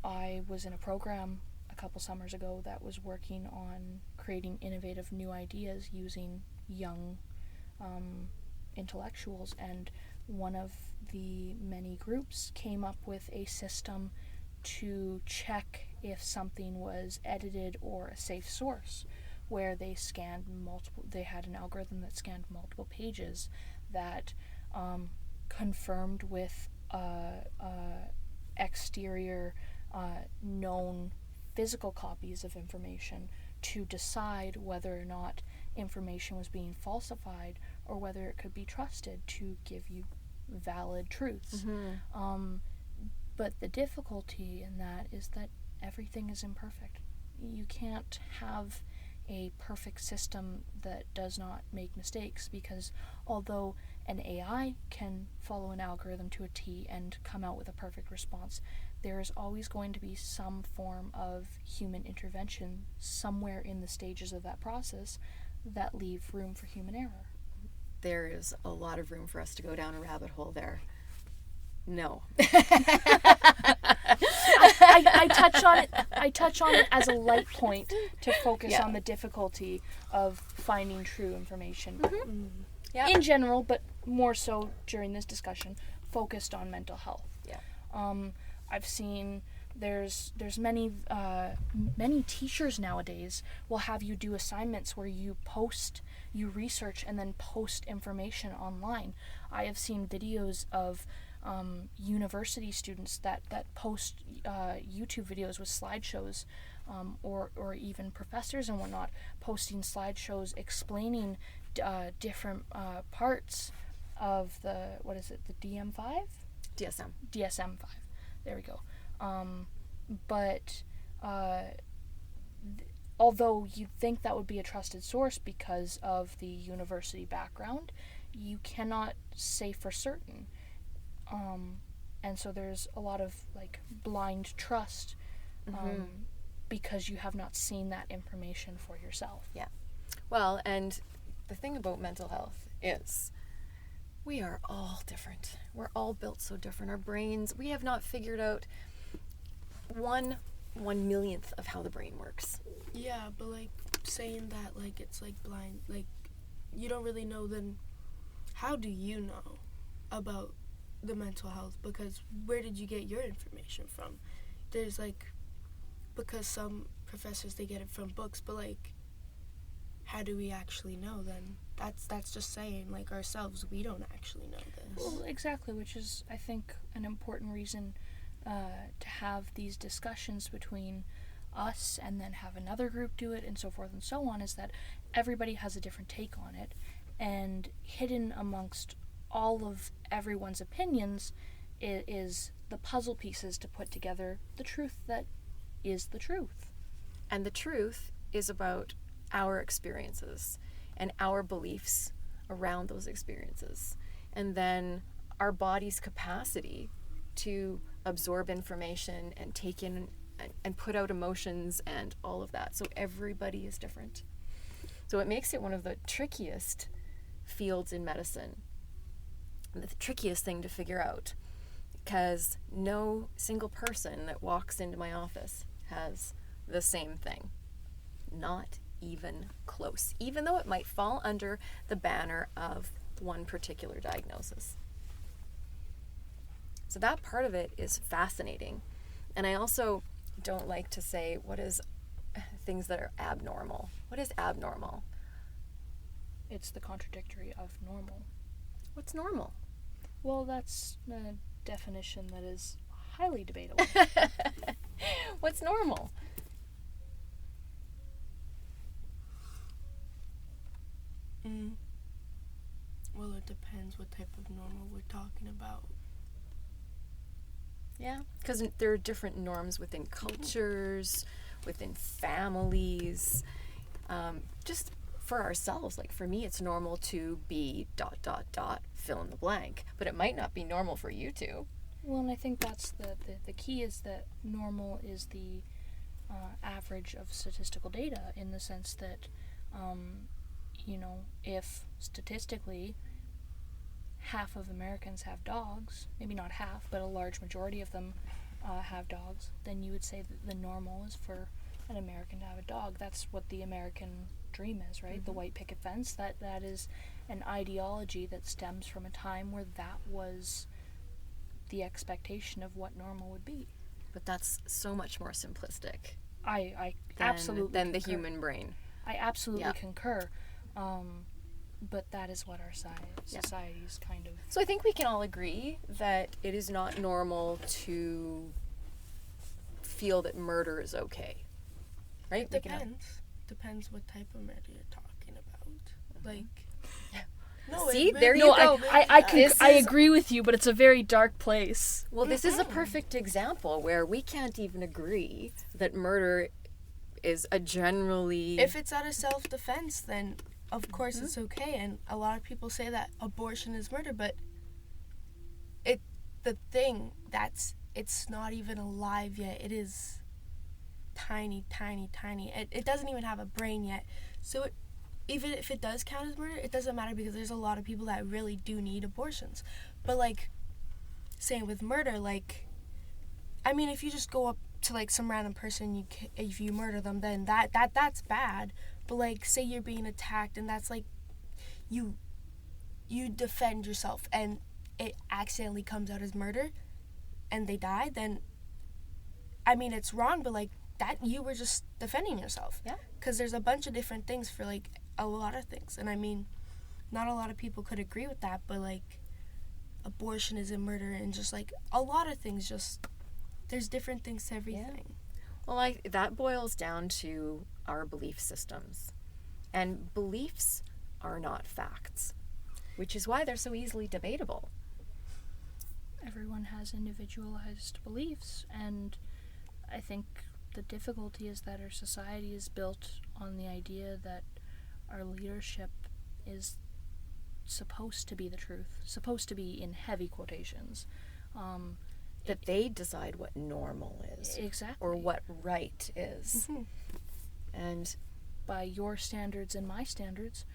I was in a program a couple summers ago that was working on creating innovative new ideas using young intellectuals, and one of the many groups came up with a system to check if something was edited or a safe source, where they had an algorithm that scanned multiple pages that confirmed with exterior known physical copies of information to decide whether or not information was being falsified or whether it could be trusted to give you valid truths. But the difficulty in that is that everything is imperfect. You can't have a perfect system that does not make mistakes, because although an AI can follow an algorithm to a T and come out with a perfect response, there is always going to be some form of human intervention somewhere in the stages of that process that leave room for human error. There is a lot of room for us to go down a rabbit hole there. No. I touch on it as a light point to focus on the difficulty of finding true information. In general, but more so during this discussion, focused on mental health. I've seen there's many teachers nowadays will have you do assignments where you research and then post information online. I have seen videos of university students that post YouTube videos with slideshows, or even professors and whatnot posting slideshows explaining different parts of the DSM-5? DSM-5. There we go. But although you'd think that would be a trusted source because of the university background, you cannot say for certain. And so there's a lot of blind trust because you have not seen that information for yourself. Yeah. Well, and the thing about mental health is we are all different. We're all built so different. Our brains, we have not figured out 1/1,000,000th of how the brain works. Yeah, but saying that it's blind, you don't really know, then how do you know about the mental health? Because where did you get your information from? There's because some professors, they get it from books, but how do we actually know then? That's just saying ourselves, we don't actually know this. Well, exactly, which is I think an important reason to have these discussions between us and then have another group do it and so forth and so on, is that everybody has a different take on it, and hidden amongst all of everyone's opinions is the puzzle pieces to put together the truth that is the truth. And the truth is about our experiences and our beliefs around those experiences, and then our body's capacity to absorb information and take in and put out emotions and all of that. So everybody is different. So it makes it one of the trickiest fields in medicine, and the trickiest thing to figure out, because no single person that walks into my office has the same thing. Not even close, even though it might fall under the banner of one particular diagnosis. So that part of it is fascinating. And I also don't like to say what is things that are abnormal. What is abnormal? It's the contradictory of normal. What's normal? Well, that's a definition that is highly debatable. What's normal? Well, it depends what type of normal we're talking about. Yeah, because there are different norms within cultures, within families, just for ourselves. For me, it's normal to be ... fill in the blank, but it might not be normal for you two. Well, and I think that's the key, is that normal is the average of statistical data, in the sense that, if statistically half of Americans have dogs, maybe not half, but a large majority of them have dogs, then you would say that the normal is for an American to have a dog. That's what the American dream is, right? Mm-hmm. The white picket fence, that is an ideology that stems from a time where that was the expectation of what normal would be. But that's so much more simplistic. I absolutely than the concur. Human brain. I absolutely concur. But that is what our society is kind of... So I think we can all agree that it is not normal to feel that murder is okay, right? It depends what type of murder you're talking about. Like, no, See, it there really you No, go. I agree with you, but it's a very dark place. Well, this is a perfect example where we can't even agree that murder is a generally... If it's out of self-defense, then of course it's okay. And a lot of people say that abortion is murder, but it's not even alive yet. It is tiny. It doesn't even have a brain yet. So even if it does count as murder, it doesn't matter because there's a lot of people that really do need abortions. But like, same with murder, like, I mean, if you just go up to like some random person, if you murder them, then that's bad. But like, say you're being attacked and that's like, you defend yourself and it accidentally comes out as murder and they die, then, I mean, it's wrong, but like, that you were just defending yourself. Yeah. Because there's a bunch of different things for like a lot of things. And I mean, not a lot of people could agree with that, but like, abortion isn't murder, and just like a lot of things, just there's different things to everything. Well, that boils down to our belief systems. And beliefs are not facts, which is why they're so easily debatable. Everyone has individualized beliefs, and I think the difficulty is that our society is built on the idea that our leadership is supposed to be the truth, supposed to be in heavy quotations. That they decide what normal is. Exactly. Or what right is. Mm-hmm. And by your standards and my standards,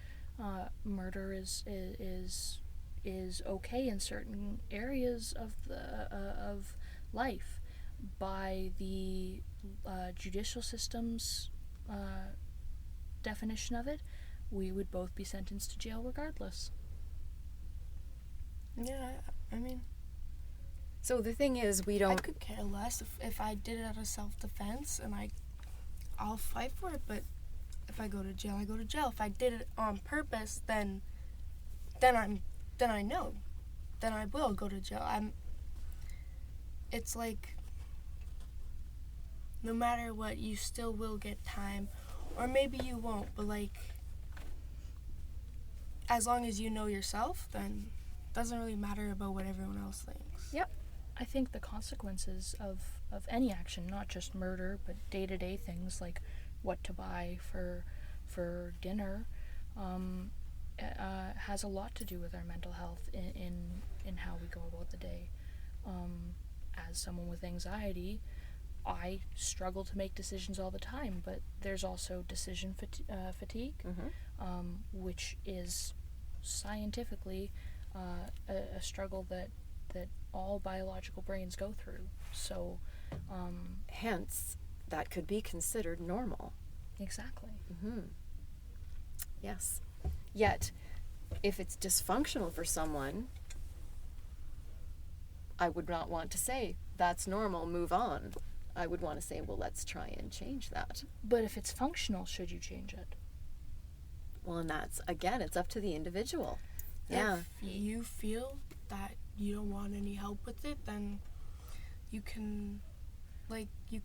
murder is okay in certain areas of life. By the judicial system's definition of it, we would both be sentenced to jail regardless. Yeah, I mean, so the thing is, I could care less if I did it out of self-defense, and I'll fight for it. But if I go to jail, I go to jail. If I did it on purpose, then I know, then I will go to jail. It's like, no matter what, you still will get time, or maybe you won't. But like, as long as you know yourself, then it doesn't really matter about what everyone else thinks. Yep. I think the consequences of any action, not just murder, but day-to-day things like what to buy for dinner, has a lot to do with our mental health in how we go about the day. As someone with anxiety, I struggle to make decisions all the time, but there's also decision fatigue, which is scientifically a struggle that all biological brains go through. So, hence, that could be considered normal. Exactly. Yes. Yet, if it's dysfunctional for someone, I would not want to say, that's normal, move on. I would want to say, well, let's try and change that. But if it's functional, should you change it? Well, and that's, again, it's up to the individual. Yeah. If you feel that you don't want any help with it, then you can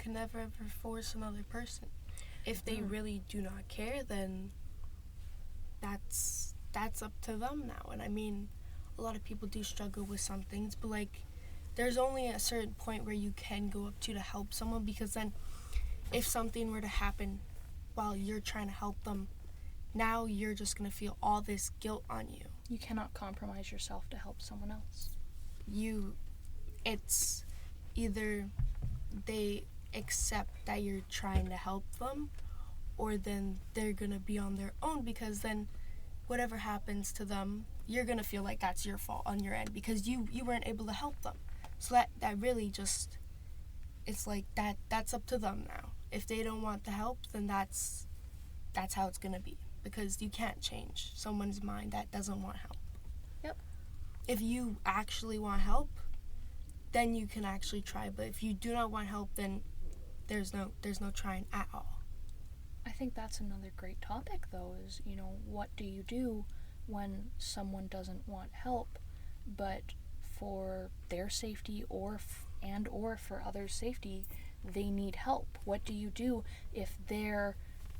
never ever force another person. If they really do not care, then that's up to them now. And I mean, a lot of people do struggle with some things, but like, there's only a certain point where you can go up to help someone, because then if something were to happen while you're trying to help them, now you're just going to feel all this guilt on you. You cannot compromise yourself to help someone else. It's either they accept that you're trying to help them, or then they're going to be on their own, because then whatever happens to them, you're going to feel like that's your fault on your end because you weren't able to help them. So that really just, it's like that's up to them now. If they don't want the help, then that's how it's going to be, because you can't change someone's mind that doesn't want help. Yep. If you actually want help, then you can actually try. But if you do not want help, then there's no trying at all. I think that's another great topic, though, is, what do you do when someone doesn't want help, but for their safety or for others' safety, they need help? What do you do if their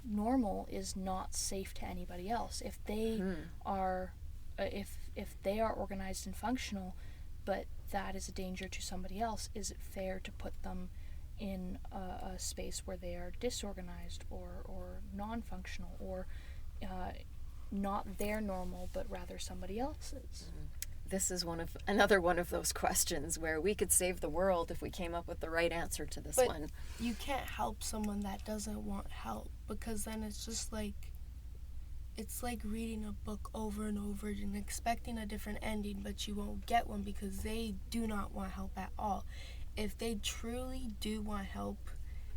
normal is not safe to anybody else? If they are if they are organized and functional, but that is a danger to somebody else, is it fair to put them in a space where they are disorganized or non-functional, or not their normal but rather somebody else's? This is another one of those questions where we could save the world if we came up with the right answer to this one. You can't help someone that doesn't want help, because then it's just like, it's like reading a book over and over and expecting a different ending, but you won't get one because they do not want help at all. If they truly do want help,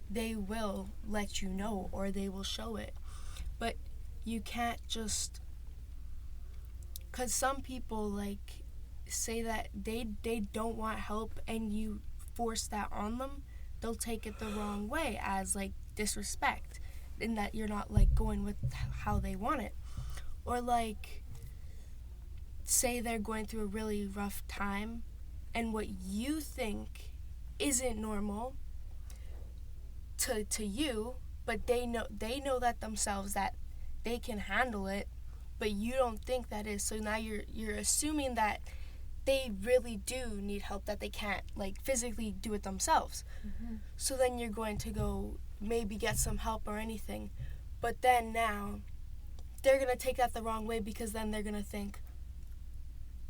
they will let you know, or they will show it. But you can't just, because some people like say that they don't want help and you force that on them, they'll take it the wrong way as like disrespect, in that you're not like going with how they want it. Or like, say they're going through a really rough time and what you think isn't normal to you, but they know that themselves, that they can handle it, but you don't think that is. So now you're assuming that they really do need help, that they can't like physically do it themselves. So then you're going to go maybe get some help or anything, but then now they're going to take that the wrong way, because then they're going to think,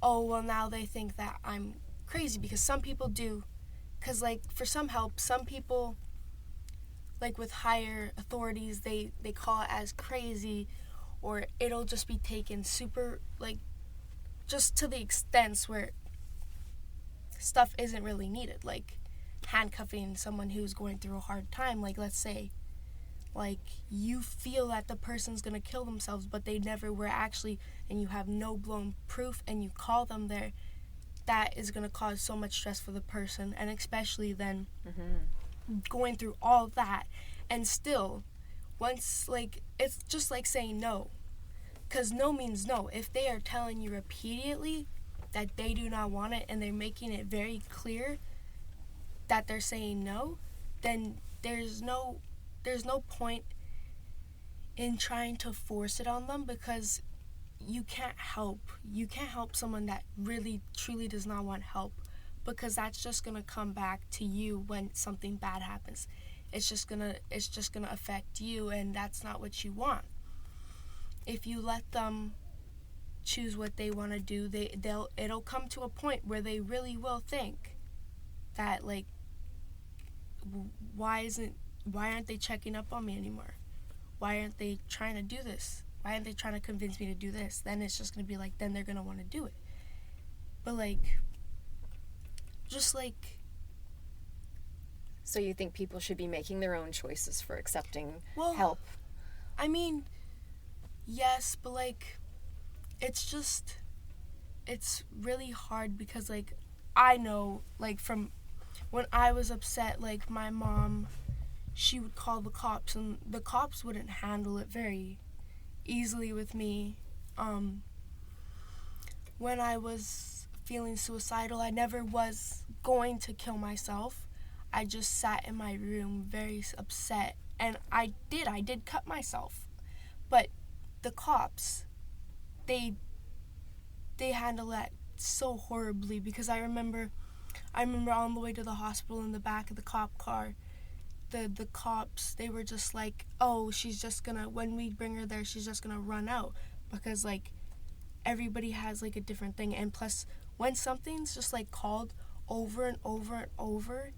oh, well, now they think that I'm crazy, because some people do. Because like for some help, some people like with higher authorities, they call it as crazy, or it'll just be taken super like just to the extent where stuff isn't really needed, like handcuffing someone who's going through a hard time. Like, let's say like you feel that the person's gonna kill themselves, but they never were actually, and you have no blown proof, and you call them there, that is gonna cause so much stress for the person. And especially then going through all that, and still once, like, it's just like saying no, because no means no. If they are telling you repeatedly that they do not want it, and they're making it very clear that they're saying no, then there's no point in trying to force it on them, because you can't help someone that really truly does not want help, because that's just going to come back to you when something bad happens. It's just going to affect you, and that's not what you want. If you let them choose what they want to do, it'll come to a point where they really will think that, like, why aren't they checking up on me anymore? Why aren't they trying to do this? Why aren't they trying to convince me to do this? Then it's just going to be like, then they're going to want to do it. But like, just like... So you think people should be making their own choices for accepting help? I mean, yes, but like, it's really hard, because like, I know, like, from when I was upset, like, my mom, she would call the cops, and the cops wouldn't handle it very easily with me. When I was feeling suicidal, I never was going to kill myself. I just sat in my room very upset, and I did cut myself. But the cops, they handle that so horribly, because I remember on the way to the hospital, in the back of the cop car, the cops, they were just like, oh, she's just gonna, when we bring her there, she's just gonna run out, because like everybody has like a different thing. And plus, when something's just like called over and over and over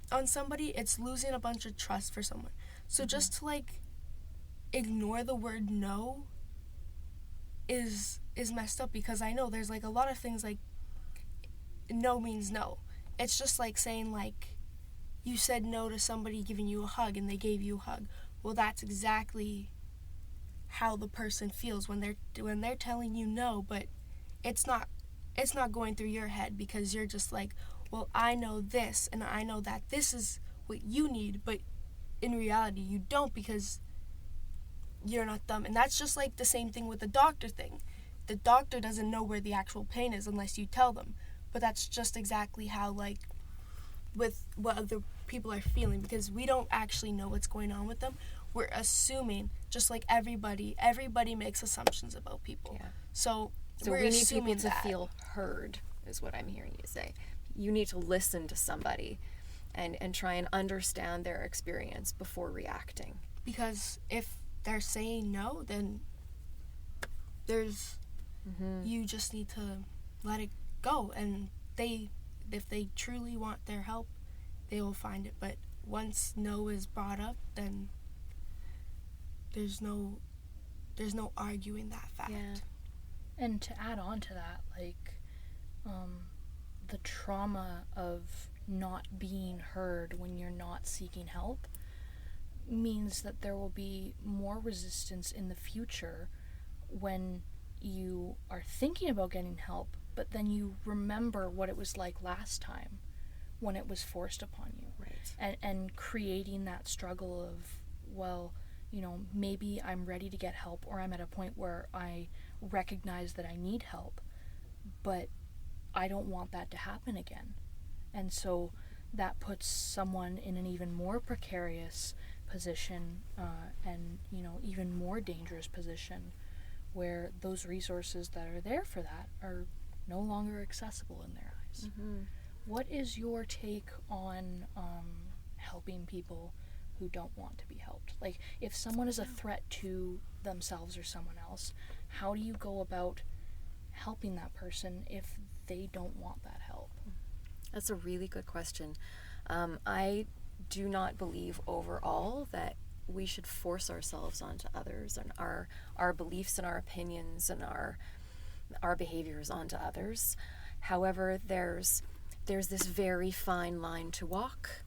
on somebody, it's losing a bunch of trust for someone. So just to like ignore the word no is messed up, because I know there's like a lot of things like no means no. It's just like saying, like, you said no to somebody giving you a hug and they gave you a hug. Well, that's exactly how the person feels when they're telling you no, but it's not going through your head, because you're just like, well, I know this and I know that this is what you need, but in reality you don't, because you're not dumb. And that's just like the same thing with the doctor thing. the doctor doesn't know where the actual pain is unless you tell them. But that's just exactly how, like, with what other people are feeling, because we don't actually know what's going on with them. We're assuming, just like everybody makes assumptions about people. Yeah. So we we're need assuming people to that. feel heard, is what I'm hearing you say. You need to listen to somebody and try and understand their experience before reacting. Because if they're saying no, then there's you just need to let it go, and if they truly want their help, they will find it. But once no is brought up, then there's no arguing that fact. Yeah. And to add on to that, like, the trauma of not being heard when you're not seeking help means that there will be more resistance in the future when you are thinking about getting help, but then you remember what it was like last time when it was forced upon you. Right. And creating that struggle of, well, you know, maybe I'm ready to get help, or I'm at a point where I recognize that I need help, but I don't want that to happen again. And so that puts someone in an even more precarious position, and, you know, even more dangerous position, where those resources that are there for that are no longer accessible in their eyes. What is your take on helping people who don't want to be helped? Like, if someone is a threat to themselves or someone else, how do you go about helping that person if they don't want that help? That's a really good question. I do not believe overall that we should force ourselves onto others and our beliefs and our opinions and our behaviors onto others. However, there's this very fine line to walk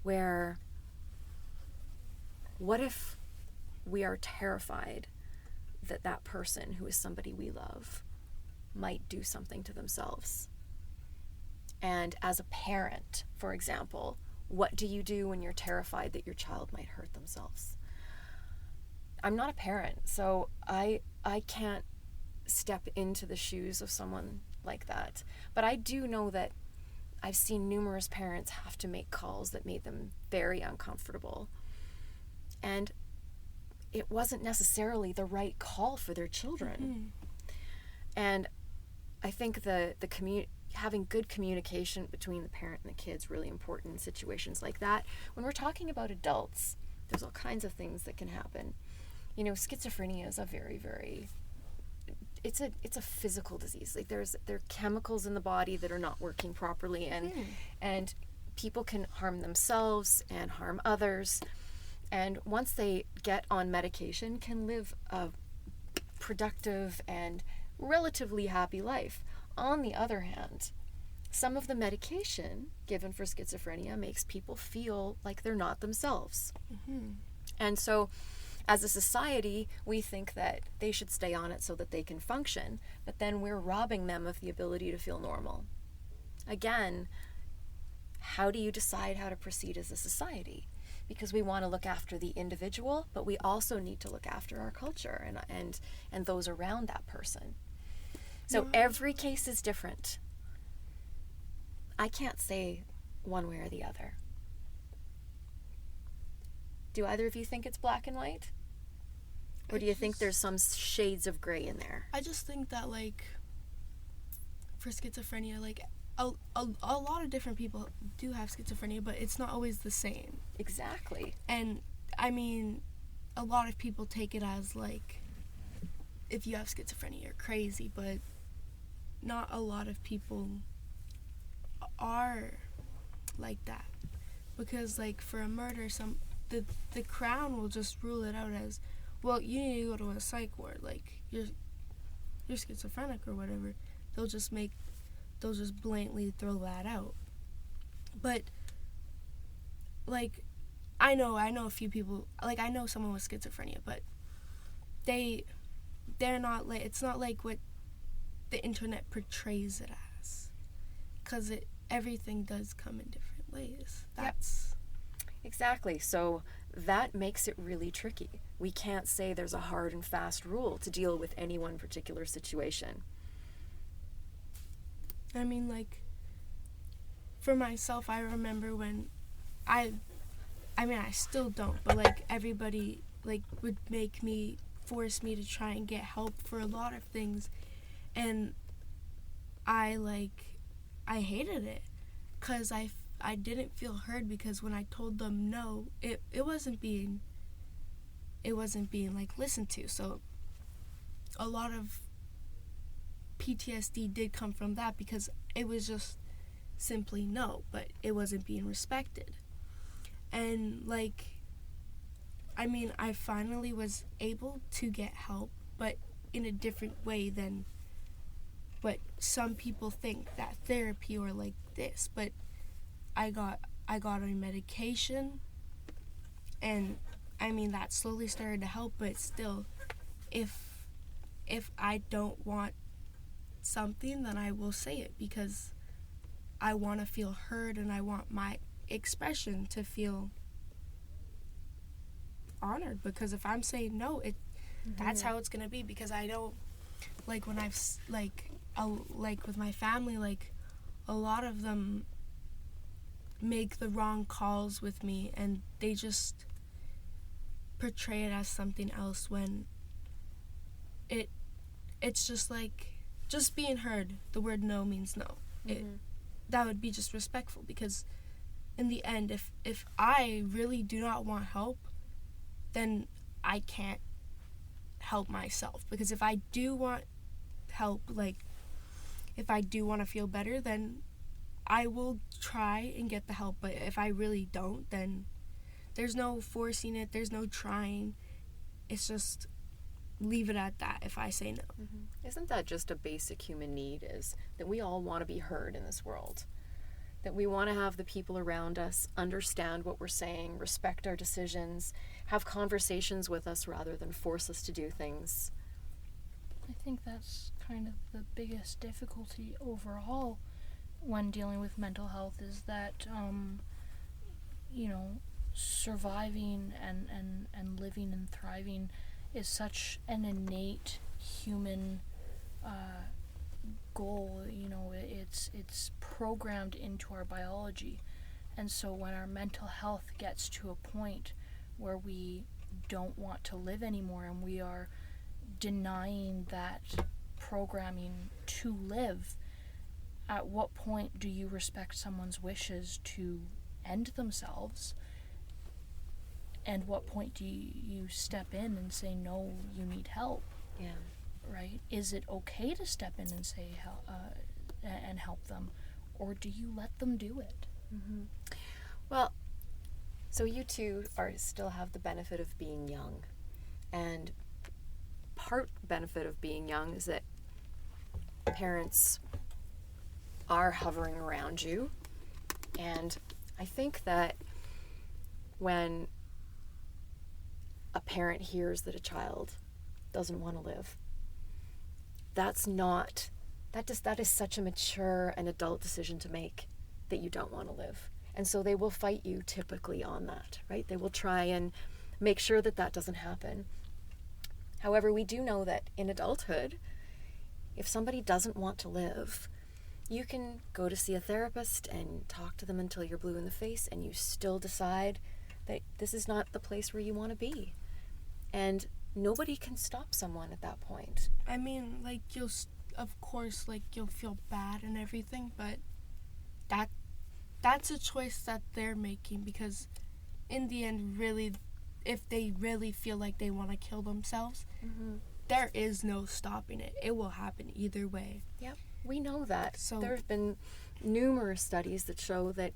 where, what if we are terrified that that person who is somebody we love might do something to themselves? And as a parent, for example, what do you do when you're terrified that your child might hurt themselves? I'm not a parent, so I can't step into the shoes of someone like that. But I do know that I've seen numerous parents have to make calls that made them very uncomfortable. And it wasn't necessarily the right call for their children. And I think having good communication between the parent and the kid is really important in situations like that. When we're talking about adults, there's all kinds of things that can happen. You know, schizophrenia is a very, very, it's a physical disease. Like, there are chemicals in the body that are not working properly, and people can harm themselves and harm others. And once they get on medication, can live a productive and relatively happy life. On the other hand, some of the medication given for schizophrenia makes people feel like they're not themselves. And so, as a society, we think that they should stay on it so that they can function, but then we're robbing them of the ability to feel normal. Again, how do you decide how to proceed as a society? Because we want to look after the individual, but we also need to look after our culture and those around that person. So every case is different. I can't say one way or the other. Do either of you think it's black and white? Or do you think there's some shades of gray in there? I just think that, like, for schizophrenia, like, a lot of different people do have schizophrenia, but it's not always the same. Exactly. And, I mean, a lot of people take it as, like, if you have schizophrenia, you're crazy, but not a lot of people are like that. Because, like, for a murder, the Crown will just rule it out as, well, you need to go to a psych ward, like, you're schizophrenic or whatever. They'll just blatantly throw that out. But, like, I know a few people, like, I know someone with schizophrenia, but they're not, like, it's not like what the internet portrays it as, because everything does come in different ways. That's Exactly. So that makes it really tricky. We can't say there's a hard and fast rule to deal with any one particular situation. I mean, like, for myself, I remember when I still don't, but, like, everybody, like, would force me to try and get help for a lot of things, and I hated it, because I didn't feel heard, because when I told them no, it wasn't being, like, listened to. So a lot of PTSD did come from that, because it was just simply no, but it wasn't being respected. And, like, I mean, I finally was able to get help, but in a different way than what some people think, that therapy or like this. But I got on medication, and I mean, that slowly started to help, but still, if I don't want something, then I will say it, because I want to feel heard, and I want my expression to feel honored. Because if I'm saying no, that's how it's gonna be. Because I don't, like, when I've like with my family, like, a lot of them make the wrong calls with me, and they just portray it as something else, when it's just like, just being heard. The word no means no. That would be just respectful, because in the end, if I really do not want help, then I can't help myself. Because if I do want help, like, if I do want to feel better, then I will try and get the help. But if I really don't, then there's no forcing it, there's no trying. It's just leave it at that if I say no. Isn't that just a basic human need, is that we all want to be heard in this world? That we want to have the people around us understand what we're saying, respect our decisions, have conversations with us rather than force us to do things. I think that's kind of the biggest difficulty overall when dealing with mental health, is that, surviving and living and thriving is such an innate human goal. It's programmed into our biology. And so when our mental health gets to a point where we don't want to live anymore, and we are denying that programming to live, at what point do you respect someone's wishes to end themselves? And what point do you step in and say, no, you need help? Yeah. Right? Is it okay to step in and say and help them, or do you let them do it? Well, so you two still have the benefit of being young, and part benefit of being young is that parents are hovering around you, and I think that when a parent hears that a child doesn't want to live, that is such a mature and adult decision to make, that you don't want to live. And so they will fight you typically on that, right? They will try and make sure that that doesn't happen. However, we do know that in adulthood, if somebody doesn't want to live, you can go to see a therapist and talk to them until you're blue in the face, and you still decide that this is not the place where you want to be. And nobody can stop someone at that point. I mean, like, of course, you'll feel bad and everything, but that's a choice that they're making, because in the end, really, if they really feel like they want to kill themselves, there is no stopping it. It will happen either way. Yep, we know that. So there have been numerous studies that show that,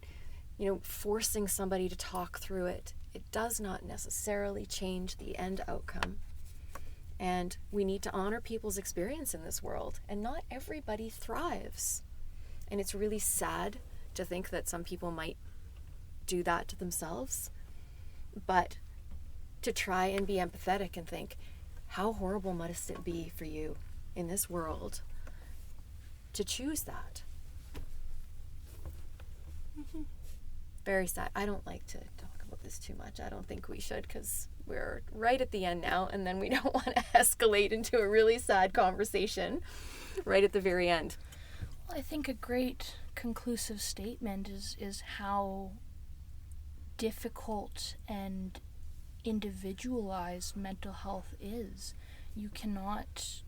forcing somebody to talk through it does not necessarily change the end outcome. And we need to honor people's experience in this world, and not everybody thrives. And it's really sad to think that some people might do that to themselves, but to try and be empathetic and think, how horrible must it be for you in this world to choose that? Very sad. I don't like to talk about this too much. I don't think we should, because we're right at the end now, and then we don't want to escalate into a really sad conversation right at the very end. Well, I think a great conclusive statement is how difficult and individualized mental health is. You cannot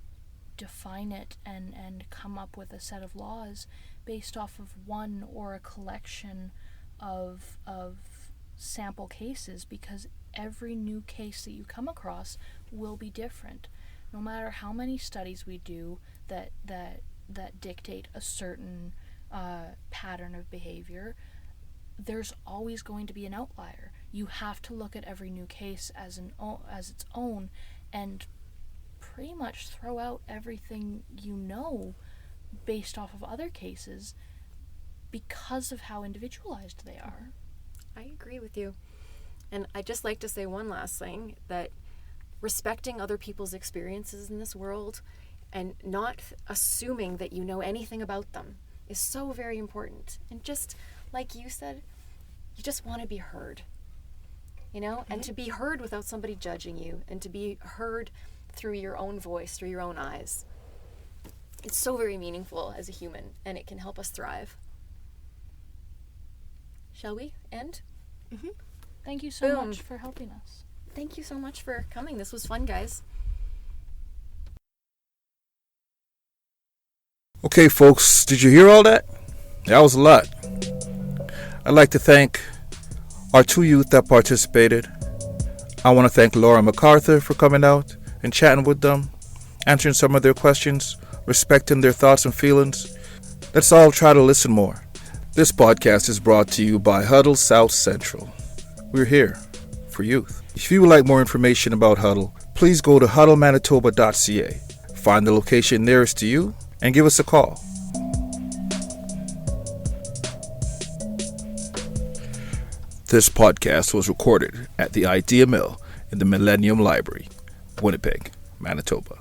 define it and come up with a set of laws based off of one or a collection of sample cases, because every new case that you come across will be different. No matter how many studies we do that dictate a certain pattern of behavior, there's always going to be an outlier. You have to look at every new case as its own, and pretty much throw out everything you know based off of other cases because of how individualized they are. I agree with you. And I'd just like to say one last thing, that respecting other people's experiences in this world and not assuming that you know anything about them is so very important. And just like you said, you just want to be heard, and to be heard without somebody judging you, and to be heard through your own voice, through your own eyes. It's so very meaningful as a human, and it can help us thrive. Shall we end? Mm-hmm. Thank you so much for helping us. Thank you so much for coming. This was fun, guys. Okay, folks, did you hear all that? That was a lot. I'd like to thank our 2 youth that participated. I want to thank Laura Mcarthur for coming out and chatting with them, answering some of their questions, respecting their thoughts and feelings. Let's all try to listen more. This podcast is brought to you by Huddle South Central. We're here for youth. If you would like more information about Huddle, please go to huddlemanitoba.ca. Find the location nearest to you and give us a call. This podcast was recorded at the Idea Mill in the Millennium Library, Winnipeg, Manitoba.